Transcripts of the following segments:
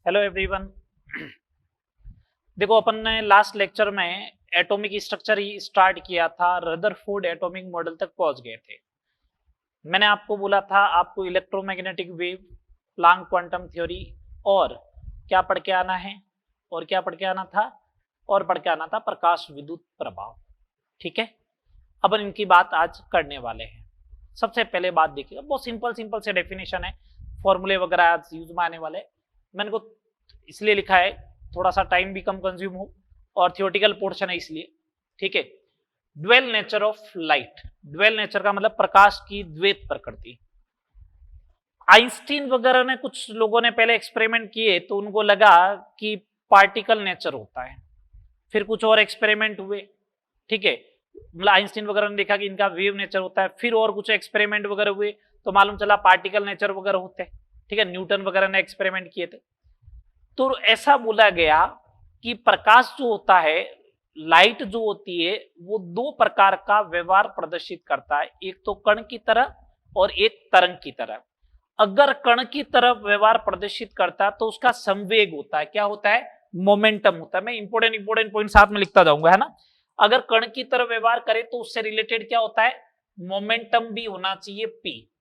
Hello everyone. देखो, अपन ने last lecture में एटॉमिक स्ट्रक्चर ही स्टार्ट किया था, रदरफोर्ड एटॉमिक मॉडल तक पहुंच गए थे। मैंने आपको बोला था आपको electromagnetic wave, Planck quantum theory और क्या पढ़ के आना है, और क्या पढ़ के आना था, और पढ़ के आना था प्रकाश विद्युत प्रभाव। ठीक है, अपन इनकी बात आज करने वाले हैं। सबसे पहले बात देखिएगा, बहुत सिंपल सिंपल से डेफिनेशन है, फॉर्मूले वगैरह आज यूज में आने वाले। मैंने को इसलिए लिखा है थोड़ा सा टाइम भी कम कंज्यूम हो और थियोरटिकल पोर्शन है इसलिए। ठीक है, dual nature of light. Dual nature का मतलब प्रकाश की द्वैत प्रकृति। आइंस्टीन वगैरह ने, कुछ लोगों ने पहले एक्सपेरिमेंट किए तो उनको लगा कि पार्टिकल नेचर होता है, फिर कुछ और एक्सपेरिमेंट हुए। ठीक है, मतलब आइंस्टीन वगैरह ने देखा कि इनका वेव नेचर होता है, फिर और कुछ एक्सपेरिमेंट वगैरह हुए तो मालूम चला पार्टिकल नेचर वगैरह होते हैं। ठीक है, न्यूटन वगैरह ने एक्सपेरिमेंट किए थे। तो ऐसा बोला गया कि प्रकाश जो होता है, लाइट जो होती है, वो दो प्रकार का व्यवहार प्रदर्शित करता है, एक तो कण की तरह और एक तरंग की तरह। अगर कण की तरफ व्यवहार प्रदर्शित करता है तो उसका संवेग होता है, क्या होता है, मोमेंटम होता है। मैं इंपोर्टेंट पॉइंट साथ में लिखता जाऊंगा, है ना। अगर कण की तरफ व्यवहार करे तो उससे रिलेटेड क्या होता है, मोमेंटम भी होना चाहिए पी।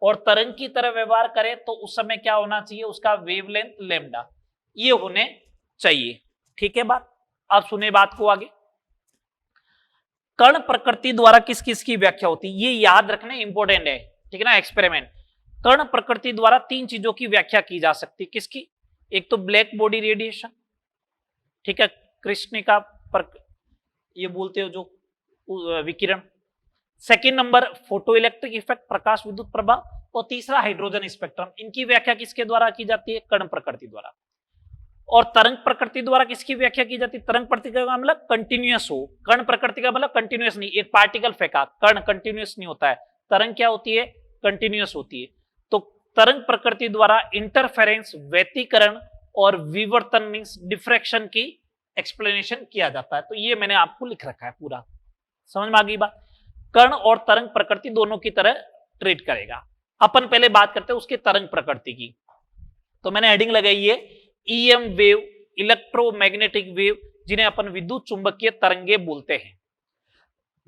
और तरंग की तरह व्यवहार करे तो उस समय क्या होना चाहिए, उसका वेवलेंथ लैम्डा, ये होने चाहिए। ठीक है बात। अब सुने बात को आगे। कण प्रकृति द्वारा किस किस की व्याख्या होती है, ये याद रखना इंपॉर्टेंट है। ठीक है ना, एक्सपेरिमेंट। कण प्रकृति द्वारा तीन चीजों की व्याख्या की जा सकती है, किसकी, एक तो ब्लैक बॉडी रेडिएशन, ठीक है, कृष्णिका ये बोलते हो जो विकिरण। Second number photo electric effect, प्रकाश विद्युत प्रभाव। और तीसरा हाइड्रोजन स्पेक्ट्रम। इनकी व्याख्या किसके द्वारा की जाती है, कण प्रकृति द्वारा। और तरंग प्रकृति द्वारा किसकी व्याख्या की जाती है, तरंग प्रकृति का मतलब कंटिन्यूअस हो, कण प्रकृति का मतलब कंटिन्यूअस नहीं, एक पार्टिकल फेंका, कण कंटिन्यूअस नहीं होता है, तरंग क्या होती है, कंटिन्यूअस होती है। तो तरंग प्रकृति द्वारा इंटरफेरेंस, व्यतिकरण और विवर्तन मींस डिफ्रैक्शन की एक्सप्लेनेशन किया जाता है। तो ये मैंने आपको लिख रखा है पूरा, समझ में आ गई बात। कण और तरंग प्रकृति दोनों की तरह ट्रीट करेगा। अपन पहले बात करते हैं उसके तरंग प्रकृति की। तो मैंने हेडिंग लगाई है ईएम वेव, इलेक्ट्रोमैग्नेटिक वेव, जिन्हें अपन विद्युत चुंबकीय तरंगे बोलते हैं।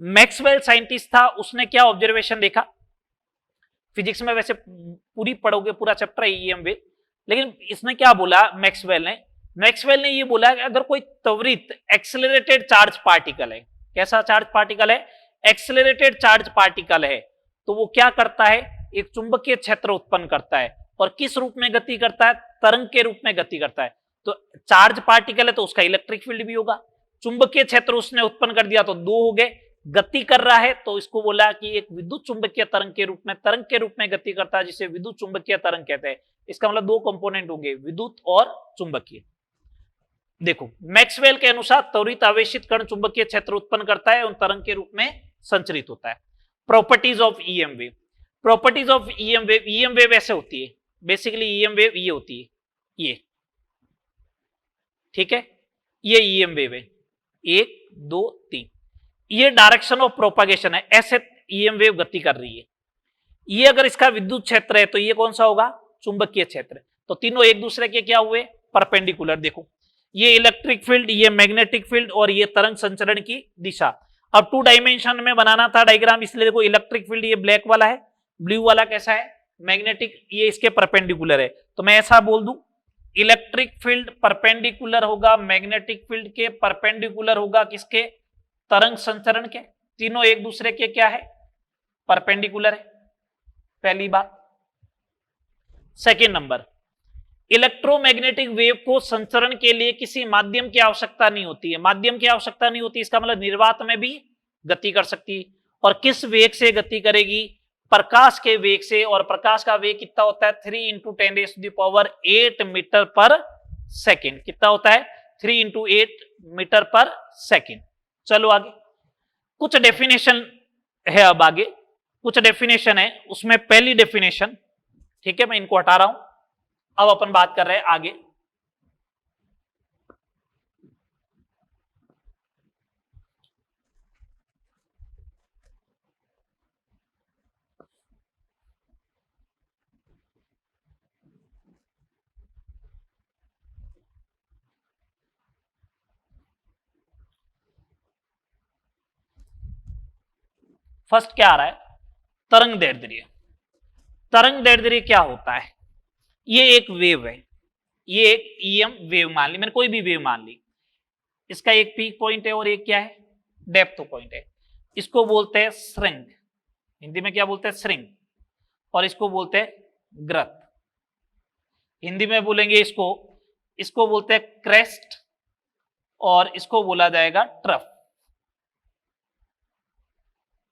मैक्सवेल साइंटिस्ट था, उसने क्या ऑब्जर्वेशन देखा, फिजिक्स में वैसे पूरी पढ़ोगे, पूरा चैप्टर है ईएम वेव, लेकिन इसने क्या बोला मैक्सवेल ने ये बोला कि अगर कोई त्वरित एक्सेलरेटेड चार्ज पार्टिकल है, कैसा चार्ज पार्टिकल है, एक्सेलरेटेड चार्ज पार्टिकल है, तो वो क्या करता है, एक चुंबकीय क्षेत्र उत्पन्न करता है। और किस रूप में गति करता है, तरंग के रूप में गति करता है। तो चार्ज पार्टिकल है तो उसका इलेक्ट्रिक फील्ड भी होगा, चुंबकीय क्षेत्र उसने उत्पन्न कर दिया तो दो हो गए। गति कर रहा है तो इसको बोला कि एक विद्युत चुंबकीय तरंग के रूप में गति करता है, जिसे विद्युत चुंबकीय तरंग कहते हैं। इसका मतलब दो कंपोनेंट होंगे, विद्युत और चुंबकीय। देखो, मैक्सवेल के अनुसार त्वरित आवेशित कण चुंबकीय क्षेत्र उत्पन्न करता है, उन तरंग के रूप में संचरित होता है। Properties of EM wave. Properties of EM wave ऐसे होती है, बेसिकली ईएम वेव ये होती है, ये, ठीक है, ये ईएम वेव है, 1 2 3, ये डायरेक्शन ऑफ प्रोपागेशन है, ऐसे ईएम वेव गति कर रही है। ये अगर इसका विद्युत क्षेत्र है तो ये कौन सा होगा, चुंबकीय क्षेत्र। तो तीनों एक दूसरे के क्या हुए, परपेंडिकुलर। देखो, ये इलेक्ट्रिक फील्ड, ये मैग्नेटिक फील्ड और ये तरंग संचरण की दिशा। अब 2 डायमेंशन में बनाना था डायग्राम, इसलिए देखो इलेक्ट्रिक फील्ड ये ब्लैक वाला है, ब्लू वाला कैसा है, मैग्नेटिक, ये इसके परपेंडिकुलर है। तो मैं ऐसा बोल दूं, इलेक्ट्रिक फील्ड परपेंडिकुलर होगा मैग्नेटिक फील्ड के, परपेंडिकुलर होगा किसके, तरंग संचरण के। तीनों एक दूसरे के क्या है, परपेंडिकुलर है, पहली बात। सेकेंड नंबर, इलेक्ट्रोमैग्नेटिक वेव को संचरण के लिए किसी माध्यम की आवश्यकता नहीं होती है, माध्यम की आवश्यकता नहीं होती, इसका मतलब निर्वात में भी गति कर सकती है। और किस वेग से गति करेगी, प्रकाश के वेग से। और प्रकाश का वेग कितना होता है, 3 इंटू 10⁸ मीटर पर सेकेंड। कितना होता है, 3 इंटू 8 मीटर पर सेकेंड। चलो आगे, कुछ डेफिनेशन है, अब आगे कुछ डेफिनेशन है, उसमें पहली डेफिनेशन, ठीक है, मैं इनको हटा रहा हूं, अब अपन बात कर रहे हैं आगे। फर्स्ट क्या आ रहा है, तरंग दैर्ध्य। तरंग दैर्ध्य क्या होता है, ये एक वेव है, ये एक ईएम वेव मान ली मैंने, कोई भी वेव मान ली, इसका एक पीक पॉइंट है और एक क्या है, डेप्थ पॉइंट है। इसको बोलते हैं श्रृंग, हिंदी में क्या बोलते हैं, श्रृंग, और इसको बोलते हैं ग्रत, हिंदी में बोलेंगे इसको बोलते हैं क्रेस्ट, और इसको बोला जाएगा ट्रफ।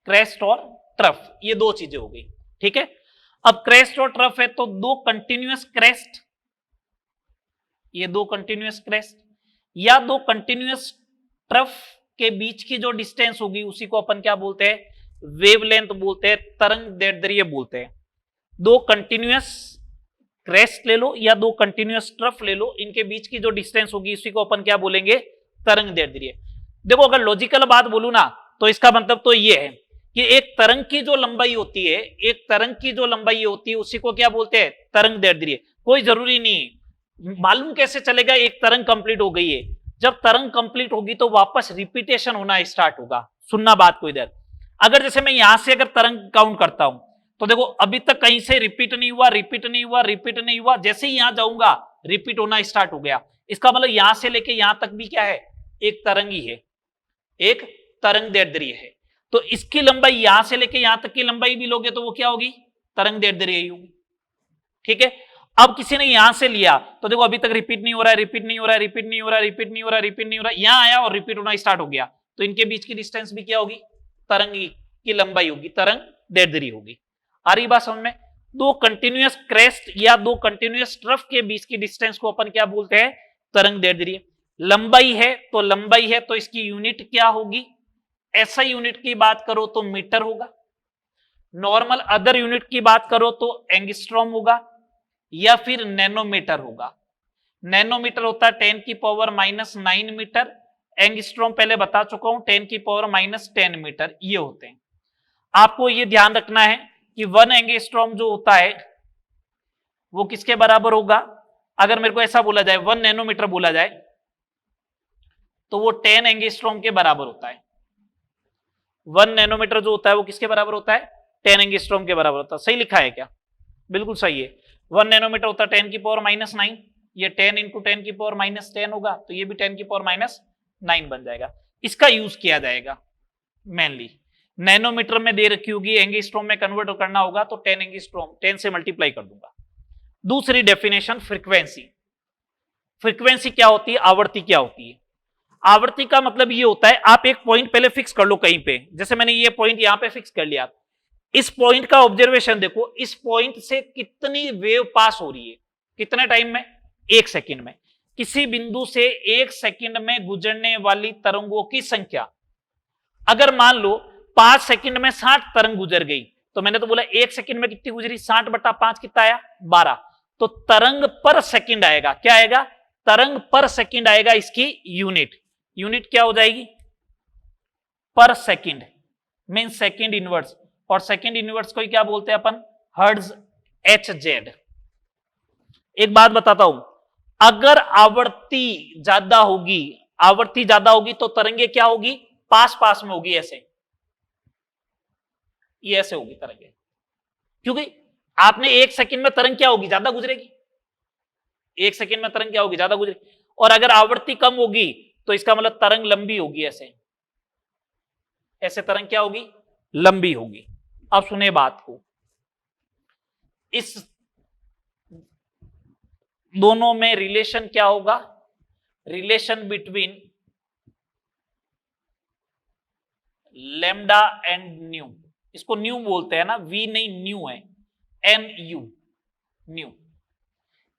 क्रेस्ट और ट्रफ, ये दो चीजें हो गई, ठीक है। अब क्रेस्ट और ट्रफ है तो दो कंटिन्यूअस क्रेस्ट, ये दो कंटिन्यूअस क्रेस्ट या दो कंटिन्यूअस ट्रफ के बीच की जो डिस्टेंस होगी उसी को अपन क्या बोलते हैं, वेवलेंथ बोलते हैं, तरंग दैर्ध्य बोलते हैं। दो कंटिन्यूअस क्रेस्ट ले लो या दो कंटिन्यूअस ट्रफ ले लो, इनके बीच की जो डिस्टेंस होगी उसी को अपन क्या बोलेंगे, तरंग दैर्ध्य। देखो अगर लॉजिकल बात बोलूं ना तो इसका मतलब तो ये है कि एक तरंग की जो लंबाई होती है, एक तरंग की जो लंबाई होती है उसी को क्या बोलते हैं, तरंग दैर्ध्य। कोई जरूरी नहीं, मालूम कैसे चलेगा एक तरंग कंप्लीट हो गई है, जब तरंग कंप्लीट होगी तो वापस रिपीटेशन होना स्टार्ट होगा। सुनना बात को इधर, अगर जैसे मैं यहां से अगर तरंग काउंट करता हूं तो देखो अभी तक कहीं से रिपीट नहीं हुआ, रिपीट नहीं हुआ, रिपीट नहीं हुआ, जैसे ही यहां जाऊंगा रिपीट होना स्टार्ट हो गया। इसका मतलब यहां से लेके यहां तक भी क्या है, एक तरंग ही है, एक तरंग दैर्ध्य है। तो इसकी लंबाई यहां से लेके यहां तक की लंबाई भी लोगे तो वो क्या होगी, तरंग दैर्ध्य ही होगी, ठीक है। अब किसी ने यहां से लिया तो देखो अभी तक रिपीट नहीं हो रहा है, रिपीट नहीं हो रहा है, रिपीट नहीं हो रहा है, रिपीट नहीं हो रहा है, रिपीट नहीं हो रहा है, यहां आया और रिपीट होना स्टार्ट हो गया, तो इनके बीच की डिस्टेंस भी क्या होगी, तरंग की लंबाई होगी, तरंग दैर्ध्य होगी। आ रही बात समझ में। दो कंटिन्यूअस क्रेस्ट या दो कंटिन्यूअस ट्रफ के बीच की डिस्टेंस को अपन क्या बोलते हैं, तरंग दैर्ध्य। लंबाई है तो लंबाई है तो इसकी यूनिट क्या होगी, ऐसा यूनिट की बात करो तो मीटर होगा, नॉर्मल अदर यूनिट की बात करो तो एंगस्ट्रॉम होगा या फिर नैनोमीटर होगा। नैनोमीटर होता है 10 की पावर -9 मीटर, एंगस्ट्रॉम पहले बता चुका हूं 10 की पावर -10 मीटर, ये होते हैं। आपको ये ध्यान रखना है कि 1 एंगस्ट्रॉम जो होता है वो किसके बराबर होगा, अगर मेरे को ऐसा बोला जाए 1 नैनोमीटर बोला जाए तो वो 10 एंगस्ट्रॉम के बराबर होता है। 1 नैनोमीटर जो होता है वो किसके बराबर होता है, 10 एंगस्ट्रॉम के बराबर होता है। सही लिखा है क्या, बिल्कुल सही है। 1 नैनोमीटर होता है 10 की पावर -9, ये 10 इंटू 10 की पावर -10 होगा, तो ये भी 10 की पावर -9 बन जाएगा। इसका यूज किया जाएगा मेनली, नैनोमीटर में दे रखी होगी, एंगस्ट्रॉम में कन्वर्ट करना होगा तो 10 एंगस्ट्रॉम 10 से मल्टीप्लाई कर दूंगा। दूसरी डेफिनेशन फ्रीक्वेंसी। फ्रीक्वेंसी क्या होती है, आवृत्ति क्या होती है। आवृत्ति का मतलब ये होता है, आप एक पॉइंट पहले फिक्स कर लो कहीं पे, जैसे मैंने ये पॉइंट यहां पे फिक्स कर लिया, इस पॉइंट का ऑब्जर्वेशन देखो, इस पॉइंट से कितनी वेव पास हो रही है, कितने टाइम में, 1 सेकंड में। किसी बिंदु से 1 सेकंड में गुजरने वाली तरंगों की संख्या, अगर मान लो 5 सेकंड में 60 तरंग गुजर गई, तो मैंने तो बोला 1 सेकंड में कितनी गुजरी, 60/5 कितना आया, 12। तो तरंग पर सेकंड आएगा, क्या आएगा, तरंग पर सेकंड आएगा, इसकी यूनिट, यूनिट क्या हो जाएगी, पर सेकंड, मीन सेकंड इनवर्स, और सेकंड इनवर्स को क्या बोलते हैं अपन, हर्ट्ज, HZ। एक बात बताता हूं, अगर आवृत्ति ज्यादा होगी तो तरंगे क्या होगी, पास पास में होगी, ऐसे, ये ऐसे होगी तरंगे, क्योंकि आपने 1 सेकंड में तरंग क्या होगी, ज्यादा गुजरेगी, 1 सेकंड में तरंग क्या होगी, ज्यादा गुजरेगी। और अगर आवृत्ति कम होगी तो इसका मतलब तरंग लंबी होगी, ऐसे ऐसे तरंग क्या होगी, लंबी होगी। अब सुने बात को, इस दोनों में रिलेशन क्या होगा, relation between lambda and new, इसको न्यू बोलते हैं ना, वी नहीं न्यू है, NU, न्यू।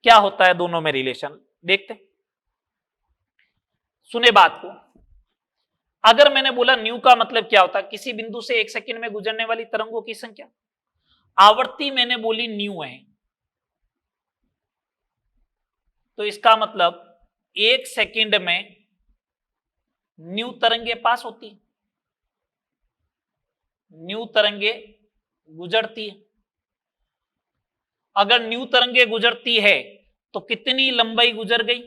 क्या होता है दोनों में रिलेशन, देखते सुने बात को। अगर मैंने बोला न्यू का मतलब क्या होता है, किसी बिंदु से 1 सेकंड में गुजरने वाली तरंगों की संख्या, आवृत्ति मैंने बोली न्यू है, तो इसका मतलब 1 सेकंड में न्यू तरंगे पास होती है, न्यू तरंगे गुजरती है। अगर न्यू तरंगे गुजरती है तो कितनी लंबाई गुजर गई,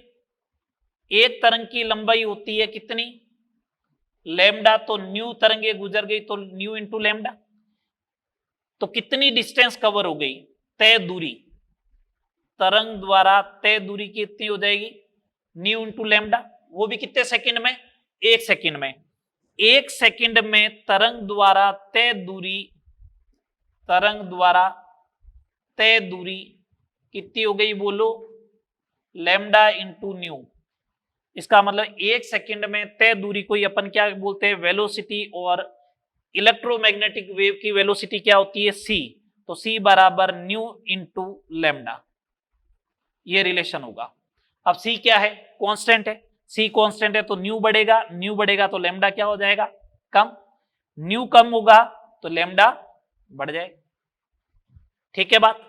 एक तरंग की लंबाई होती है कितनी, लैम्डा तो न्यू तरंगे गुजर गई तो न्यू इंटू लैम्डा, तो कितनी डिस्टेंस कवर हो गई, तय दूरी, तरंग द्वारा तय दूरी कितनी हो जाएगी, न्यू इंटू लैम्डा, वो भी कितने सेकंड में, 1 सेकंड में। 1 सेकंड में तरंग द्वारा तय दूरी, तरंग द्वारा तय दूरी कितनी हो गई बोलो, लैम्डा इंटू न्यू। इसका मतलब 1 सेकंड में तय दूरी को अपन क्या बोलते हैं, वेलोसिटी, और इलेक्ट्रोमैग्नेटिक वेव की वेलोसिटी क्या होती है, c, तो c बराबर न्यू इंटू लैम्डा, ये रिलेशन होगा। अब c क्या है, कांस्टेंट है, c कांस्टेंट है तो न्यू बढ़ेगा तो लैम्डा क्या हो जाएगा, कम, न्यू कम होगा तो लैम्डा बढ़ जाएगा। ठीक है बात,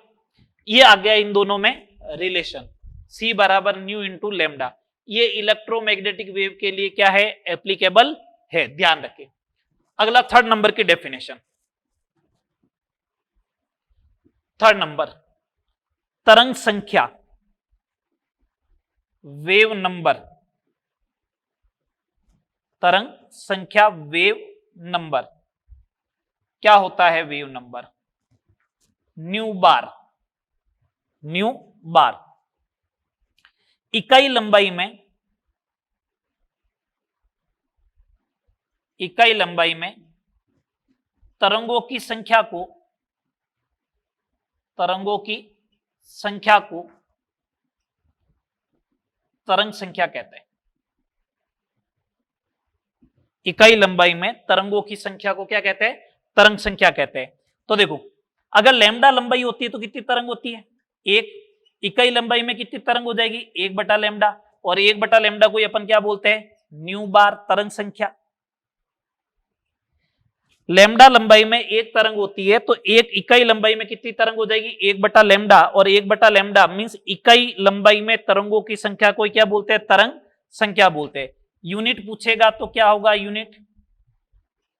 ये आ गया इन दोनों में रिलेशन, c बराबर न्यू इंटू लैम्डा। ये इलेक्ट्रोमैग्नेटिक वेव के लिए क्या है, एप्लीकेबल है, ध्यान रखें। अगला 3rd नंबर की डेफिनेशन, 3rd नंबर, तरंग संख्या, वेव नंबर, तरंग संख्या वेव नंबर, क्या होता है वेव नंबर, न्यू बार, न्यू बार। इकाई लंबाई में, इकाई लंबाई में तरंगों की संख्या को, तरंगों की संख्या को तरंग संख्या कहते हैं। इकाई लंबाई में तरंगों की संख्या को क्या कहते हैं, तरंग संख्या कहते हैं। तो देखो, अगर लैम्डा लंबाई होती है तो कितनी तरंग होती है, 1, इकाई लंबाई में कितनी तरंग हो जाएगी, 1 बटा लैम्डा, और 1 बटा लैम्डा को अपन क्या बोलते हैं, न्यू बार, तरंग संख्या। लैम्डा लंबाई में 1 तरंग होती है तो 1 इकाई लंबाई में कितनी तरंग हो जाएगी, 1 बटा लैम्डा, और 1 बटा लैम्डा मींस इकाई लंबाई में तरंगों की संख्या को क्या बोलते हैं, तरंग संख्या बोलते हैं। यूनिट पूछेगा तो क्या होगा, यूनिट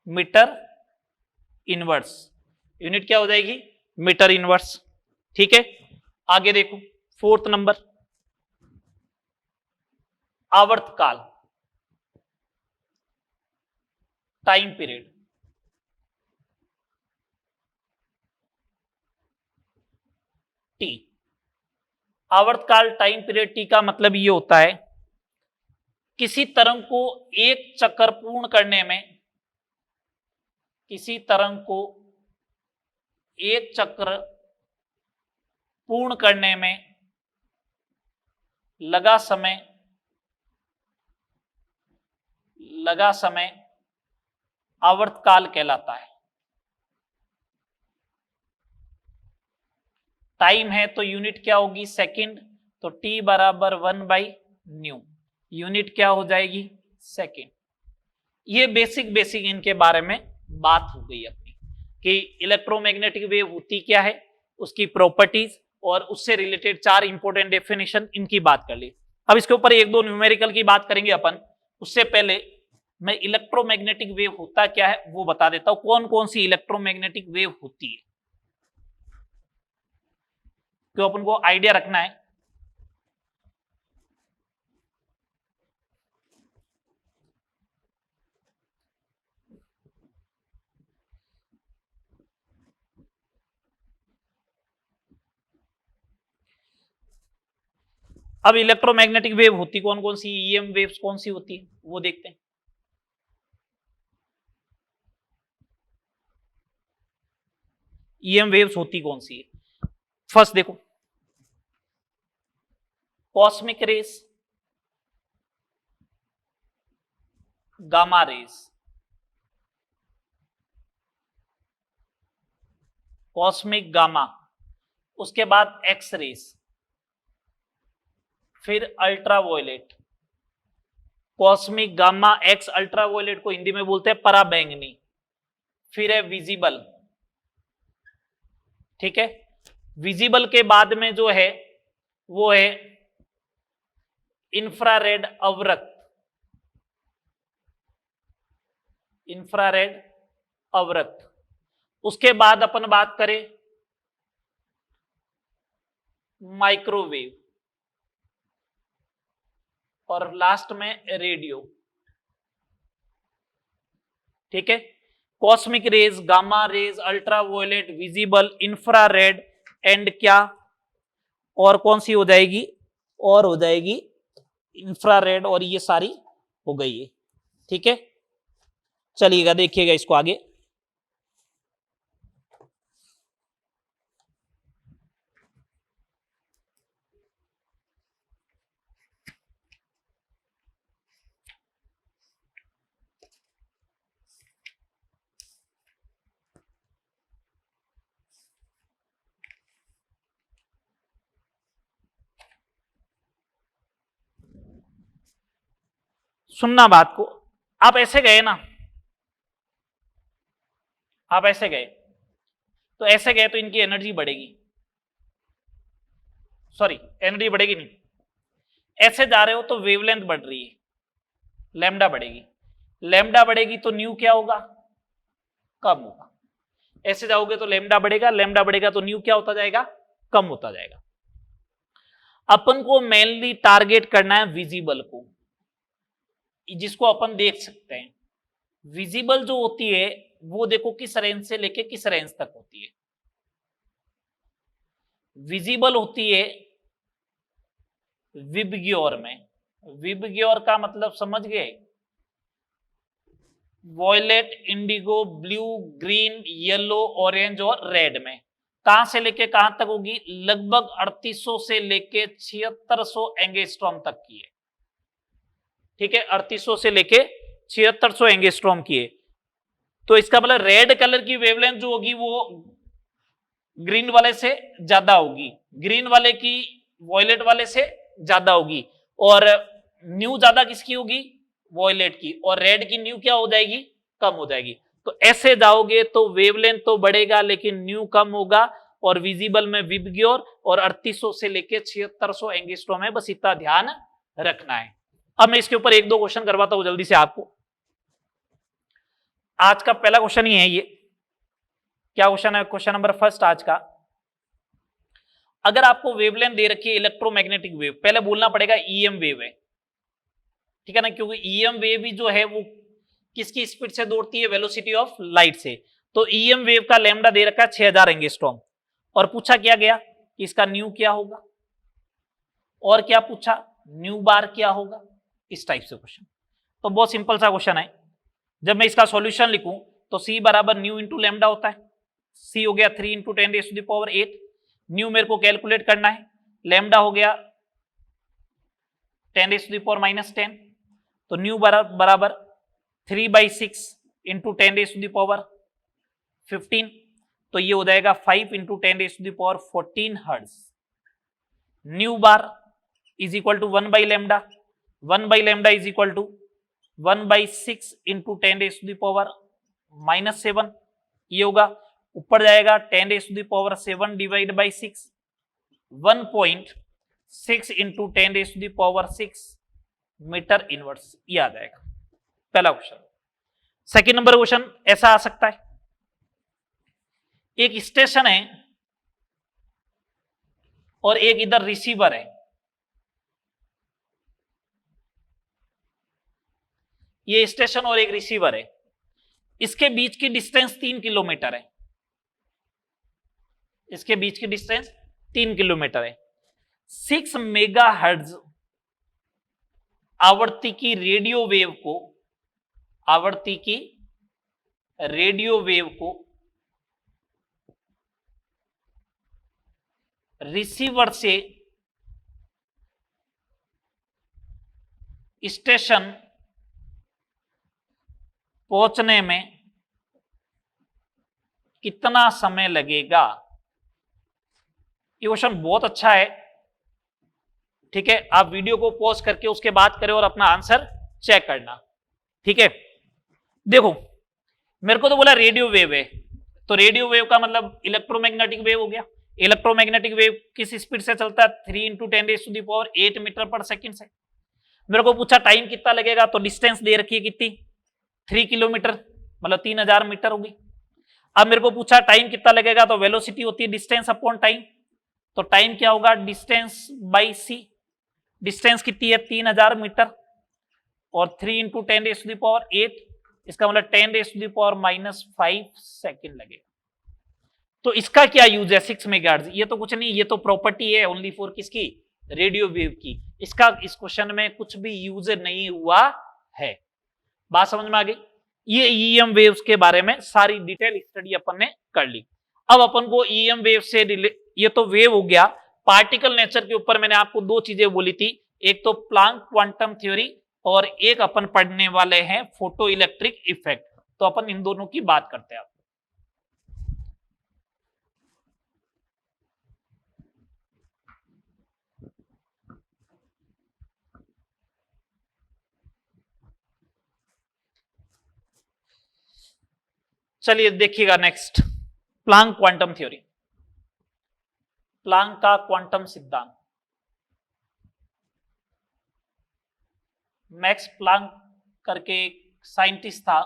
मीटर इनवर्स, यूनिट क्या हो जाएगी, मीटर इनवर्स। ठीक है, आगे देखो 4th नंबर, आवर्तकाल, टाइम पीरियड। टी, आवर्तकाल टाइम पीरियड टी का मतलब ये होता है किसी तरंग को एक चक्कर पूर्ण करने में, किसी तरंग को एक चक्र पूर्ण करने में लगा समय, लगा समय आवर्तकाल कहलाता है। टाइम है तो यूनिट क्या होगी, सेकंड, तो टी बराबर 1/न्यू, यूनिट क्या हो जाएगी, सेकंड। ये बेसिक इनके बारे में बात हो गई अपनी, कि इलेक्ट्रोमैग्नेटिक वेव होती क्या है, उसकी प्रॉपर्टीज, और उससे रिलेटेड 4 इंपॉर्टेंट डेफिनेशन इनकी बात कर ली। अब इसके ऊपर 1-2 न्यूमेरिकल की बात करेंगे अपन। उससे पहले मैं इलेक्ट्रोमैग्नेटिक वेव होता क्या है वो बता देता हूं, कौन कौन सी इलेक्ट्रोमैग्नेटिक वेव होती है, क्यों अपन को आइडिया रखना है। अब इलेक्ट्रोमैग्नेटिक वेव होती कौन कौन सी, ईएम वेव्स कौन सी होती है वो देखते हैं। ईएम वेव्स होती कौन सी है, फर्स्ट देखो, cosmic rays, gamma rays, cosmic gamma, उसके बाद एक्स रेस, फिर ultraviolet, cosmic gamma x ultraviolet को हिंदी में बोलते हैं पराबैंगनी, फिर है विजिबल। ठीक है, विजिबल के बाद में जो है वो है इंफ्रारेड अवरक्त, इंफ्रारेड अवरक्त। उसके बाद अपन बात करें माइक्रोवेव, और लास्ट में रेडियो। ठीक है, cosmic rays, gamma rays, ultraviolet, visible, infrared and क्या, और कौन सी हो जाएगी, और हो जाएगी इंफ्रारेड, और ये सारी हो गई है। ठीक है, चलिएगा देखिएगा इसको आगे। सुनना बात को, आप ऐसे गए ना, आप ऐसे गए, तो ऐसे गए तो इनकी एनर्जी बढ़ेगी, सॉरी एनर्जी बढ़ेगी नहीं, ऐसे जा रहे हो तो वेवलेंथ बढ़ रही है, लैम्डा बढ़ेगी, लैम्डा बढ़ेगी तो न्यू क्या होगा, कम होगा। ऐसे जाओगे तो लैम्डा बढ़ेगा, लैम्डा बढ़ेगा तो न्यू क्या होता जाएगा, कम होता जाएगा। अपन को मेनली टारगेट करना है विजिबल को, जिसको अपन देख सकते हैं। विजिबल जो होती है वो देखो किस रेंज से लेके किस रेंज तक होती है। विजिबल होती है विबग्योर में, विबग्योर का मतलब समझ गए, violet, indigo, blue, green, yellow, orange और रेड में। कहां से लेके कहां तक होगी, लगभग 3800 से लेके 7600 एंगस्ट्रॉम तक की है। ठीक है, 3800 से लेके 7600 एंगस्ट्रॉम की है। तो इसका मतलब रेड कलर की वेवलेंथ जो होगी वो ग्रीन वाले से ज्यादा होगी, ग्रीन वाले की वॉयलेट वाले से ज्यादा होगी, और न्यू ज्यादा किसकी होगी, वॉयलेट की, और रेड की न्यू क्या हो जाएगी, कम हो जाएगी। तो ऐसे जाओगे तो वेवलेंथ तो बढ़ेगा लेकिन न्यू कम होगा, और विजिबल में विबग्योर, और 3800 से लेके 7600 एंगस्ट्रॉम है, बस इतना ध्यान रखना है। अब मैं इसके ऊपर एक दो क्वेश्चन करवाता हूं जल्दी से आपको। आज का पहला क्वेश्चन ही है ये, क्या क्वेश्चन है, क्वेश्चन नंबर फर्स्ट आज का। अगर आपको वेवलेंथ दे रखी है इलेक्ट्रोमैग्नेटिक वेव, पहले बोलना पड़ेगा ईएम वेव है, ठीक है ना, क्योंकि ईएम वेव भी जो है वो किसकी स्पीड से दौड़ती है, वेलोसिटी ऑफ लाइट से। तो ईएम वेव का लैम्डा दे रखा है 6000 एंगस्ट्रॉम, और पूछा क्या गया कि इसका न्यू क्या होगा, और क्या पूछा, न्यू बार क्या होगा, इस टाइप से क्वेश्चन। तो बहुत सिंपल सा क्वेश्चन है। जब मैं इसका सॉल्यूशन लिखूं तो सी बराबर न्यू इंटू लैम्डा होता है, सी हो गया 3 इंटू 10⁸, न्यू मेरे को कैलकुलेट करना है, लैम्डा हो गया 10⁻⁻10, तो न्यू बराबर 3/6 इंटू 10⁻15, तो ये हो जाएगा 5 into 10⁻14 hertz. Nu bar is equal to 1/λ, 1/λ is equal to 1/6 into 10⁻⁻7, ये होगा, ऊपर जाएगा 10⁻7 divide by 6, 1.6 into 10⁻6 metre inverse, ये आ जाएगा पहला क्वेश्चन। सेकंड नंबर क्वेश्चन ऐसा आ सकता है, एक स्टेशन है और एक इधर रिसीवर है, ये स्टेशन और एक रिसीवर है, इसके बीच की डिस्टेंस 3 किलोमीटर है, इसके बीच की डिस्टेंस 3 किलोमीटर है। 6 मेगाहर्ट्ज आवृत्ति की रेडियो वेव को, आवृत्ति की रेडियो वेव को रिसीवर से स्टेशन पहुंचने में कितना समय लगेगा। ये क्वेश्चन बहुत अच्छा है, ठीक है, आप वीडियो को पॉज करके उसके बाद करें और अपना आंसर चेक करना, ठीक है। देखो मेरे को तो बोला रेडियो वेव है, तो रेडियो वेव का मतलब इलेक्ट्रोमैग्नेटिक वेव हो गया। इलेक्ट्रोमैग्नेटिक वेव किस स्पीड से चलता है, 3 इंटू 10⁸8 मीटर पर सेकंड से। मेरे को पूछा टाइम कितना लगेगा, तो डिस्टेंस दे रखी है कितनी, 3 किलोमीटर, मतलब 3000 मीटर होगी। अब मेरे को पूछा टाइम कितना लगेगा, तो वेलोसिटी होती है डिस्टेंस अपॉन टाइम, तो टाइम क्या होगा, डिस्टेंस बाई सी। डिस्टेंस कितनी है, 3000 मीटर, और 3 इंटू 10⁸8 इसका मतलब 10⁻⁻5 सेकेंड लगेगा। तो इसका क्या यूज है 6 मेगाहर्ट्ज? ये तो कुछ नहीं, ये तो प्रॉपर्टी है ओनली फॉर किसकी? रेडियो वेव की। इसका इस क्वेश्चन में कुछ भी यूज नहीं हुआ है। बात समझ में आ गई? ये ईएम वेव्स के बारे में सारी डिटेल स्टडी अपन ने कर ली। अब अपन को ईएम वेव से ये तो वेव हो गया। पार्टिकल नेचर के ऊपर मैंने आपको दो चीजें बोली थी, एक तो प्लांक क्वांटम थ्योरी और एक अपन पढ़ने वाले हैं फोटो इलेक्ट्रिक इफेक्ट। तो अपन इन दोनों की बात करते हैं। चलिए देखिएगा next, Planck quantum theory, Planck का क्वांटम सिद्धांत। मैक्स प्लांक करके एक साइंटिस्ट था,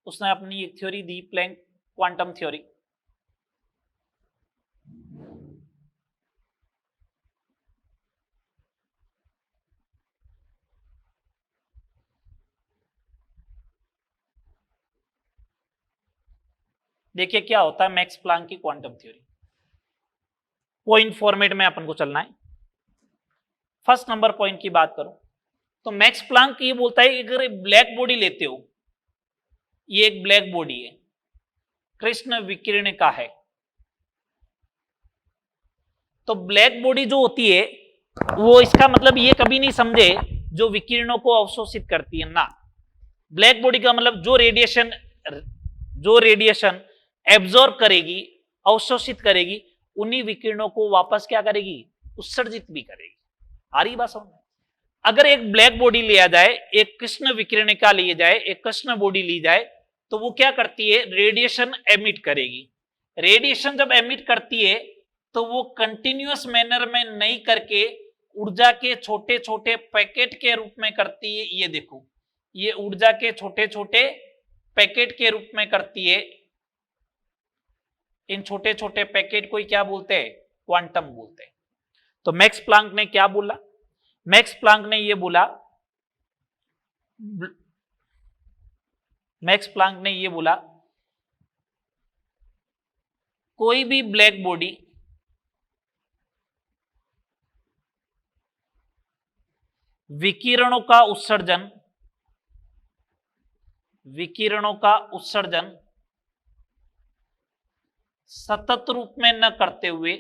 उसने अपनी एक थ्योरी दी, प्लैंक क्वांटम थ्योरी। देखिए क्या होता है मैक्स प्लांक की क्वांटम थ्योरी। पॉइंट फॉर्मेट में अपन को चलना है। फर्स्ट नंबर पॉइंट की बात करूं तो मैक्स प्लांक ये बोलता है, अगर ब्लैक बॉडी लेते हो, ये एक ब्लैक बॉडी है, कृष्ण विकिरण का है, तो ब्लैक बॉडी जो होती है वो, इसका मतलब ये कभी नहीं समझे जो विकिरणों को अवशोषित करती है ना। ब्लैक बॉडी का मतलब जो रेडिएशन एब्जॉर्ब करेगी, अवशोषित करेगी, उन्हीं विकिरणों को वापस क्या करेगी? उत्सर्जित भी करेगी। आ रही बात समझ? अगर एक ब्लैक बॉडी लिया जाए, एक कृष्ण विकिरणिका ली जाए, एक कृष्ण बॉडी ली जाए, तो वो क्या करती है? रेडिएशन एमिट करेगी। रेडिएशन जब एमिट करती है तो वो कंटिन्यूअस मैनर में नहीं करके ऊर्जा के छोटे छोटे पैकेट के रूप में करती है। ये देखो, ये ऊर्जा के छोटे छोटे पैकेट के रूप में करती है। इन छोटे छोटे पैकेट को क्या बोलते हैं? क्वांटम बोलते हैं। तो मैक्स प्लांक ने क्या बोला? मैक्स प्लांक ने ये बोला, मैक्स प्लांक ने ये बोला, कोई भी ब्लैक बॉडी विकिरणों का उत्सर्जन सतत रूप में न करते हुए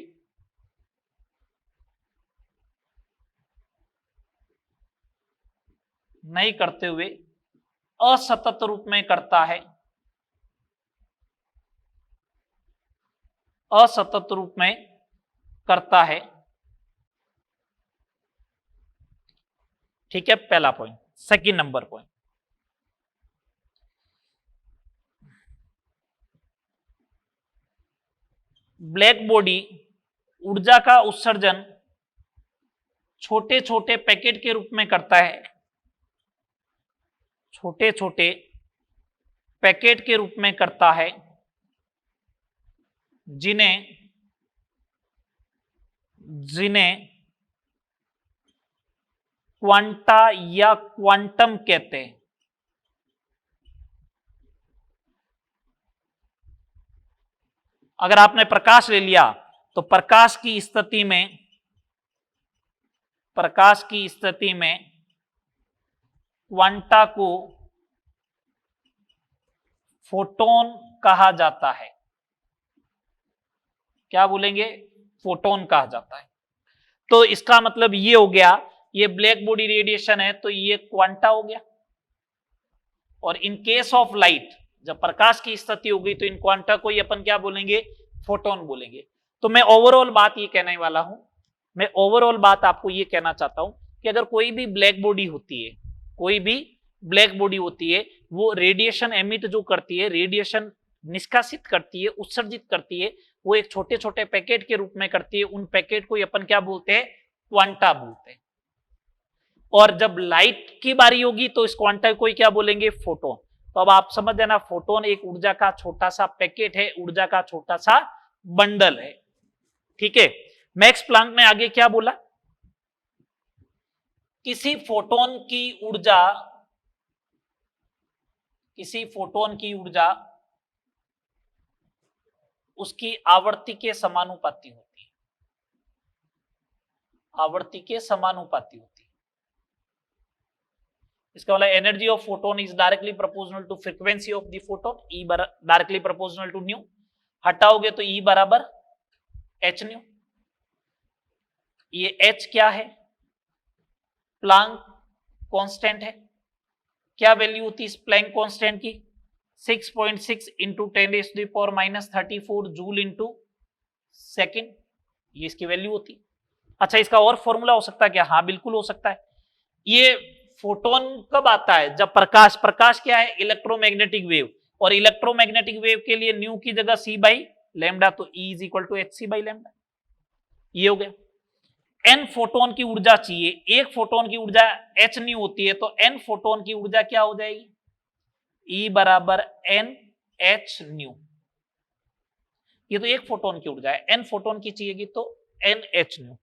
असतत रूप में करता है, असतत रूप में करता है। ठीक है, पहला point. Second number point, black body ऊर्जा का उत्सर्जन छोटे छोटे पैकेट के रूप में करता है, छोटे छोटे पैकेट के रूप में करता है, जिन्हें क्वांटा या क्वांटम कहते हैं। अगर आपने प्रकाश ले लिया तो प्रकाश की स्थिति में क्वांटा को फोटोन कहा जाता है। क्या बोलेंगे? फोटोन कहा जाता है। तो इसका मतलब ये हो गया, ये ब्लैक बॉडी रेडिएशन है तो ये क्वांटा हो गया। और इन केस ऑफ लाइट, जब प्रकाश की स्थिति होगी तो इन क्वांटा को ही अपन क्या बोलेंगे? फोटोन बोलेंगे। तो मैं ओवरऑल बात ये कहने वाला हूं, मैं ओवरऑल बात आपको ये कहना चाहता हूं कि अगर कोई भी ब्लैक बॉडी होती है, कोई भी ब्लैक बॉडी होती है, वो रेडिएशन एमिट जो करती है, रेडिएशन निष्कासित करती है, उत्सर्जित करती है, वो एक छोटे छोटे पैकेट के रूप में करती है। उन पैकेट को अपन क्या बोलते हैं? क्वांटा बोलते हैं। और जब लाइट की बारी होगी तो इस क्वांटा को क्या बोलेंगे? फोटोन। तो अब आप समझ जाना, फोटोन एक ऊर्जा का छोटा सा पैकेट है, ऊर्जा का छोटा सा बंडल है। ठीक है। मैक्स प्लांक ने आगे क्या बोला? किसी फोटोन की ऊर्जा किसी फोटोन की ऊर्जा उसकी आवर्ती के समानुपाती होती है, आवर्ती के समानुपाती होती है। इसका मतलब energy of photon is directly proportional to frequency of the photon, E directly proportional to nu. हटाओगे तो ई बराबर एच न्यू। ये एच क्या है? प्लांक कांस्टेंट है। क्या वैल्यू होती है इस प्लैंक कांस्टेंट की? 6.6 इंटू 10⁻⁻34 जूल इंटू सेकेंड, ये इसकी वैल्यू होती। अच्छा, इसका और फॉर्मूला हो सकता है क्या? हाँ बिल्कुल हो सकता है। ये फोटोन कब आता है? जब प्रकाश, प्रकाश क्या है? इलेक्ट्रोमैग्नेटिक वेव, और इलेक्ट्रोमैग्नेटिक वेव के लिए न्यू की जगह सी बाई लैम्डा, तो E is equal to H C by lambda. ये हो गया। एन फोटोन की ऊर्जा चाहिए, एक फोटोन की ऊर्जा एच न्यू होती है, तो एन फोटोन की ऊर्जा क्या हो जाएगी? ई बराबर एन एच न्यू। ये तो एक फोटोन की ऊर्जा है, एन फोटोन की चाहिएगी तो एन एच न्यू।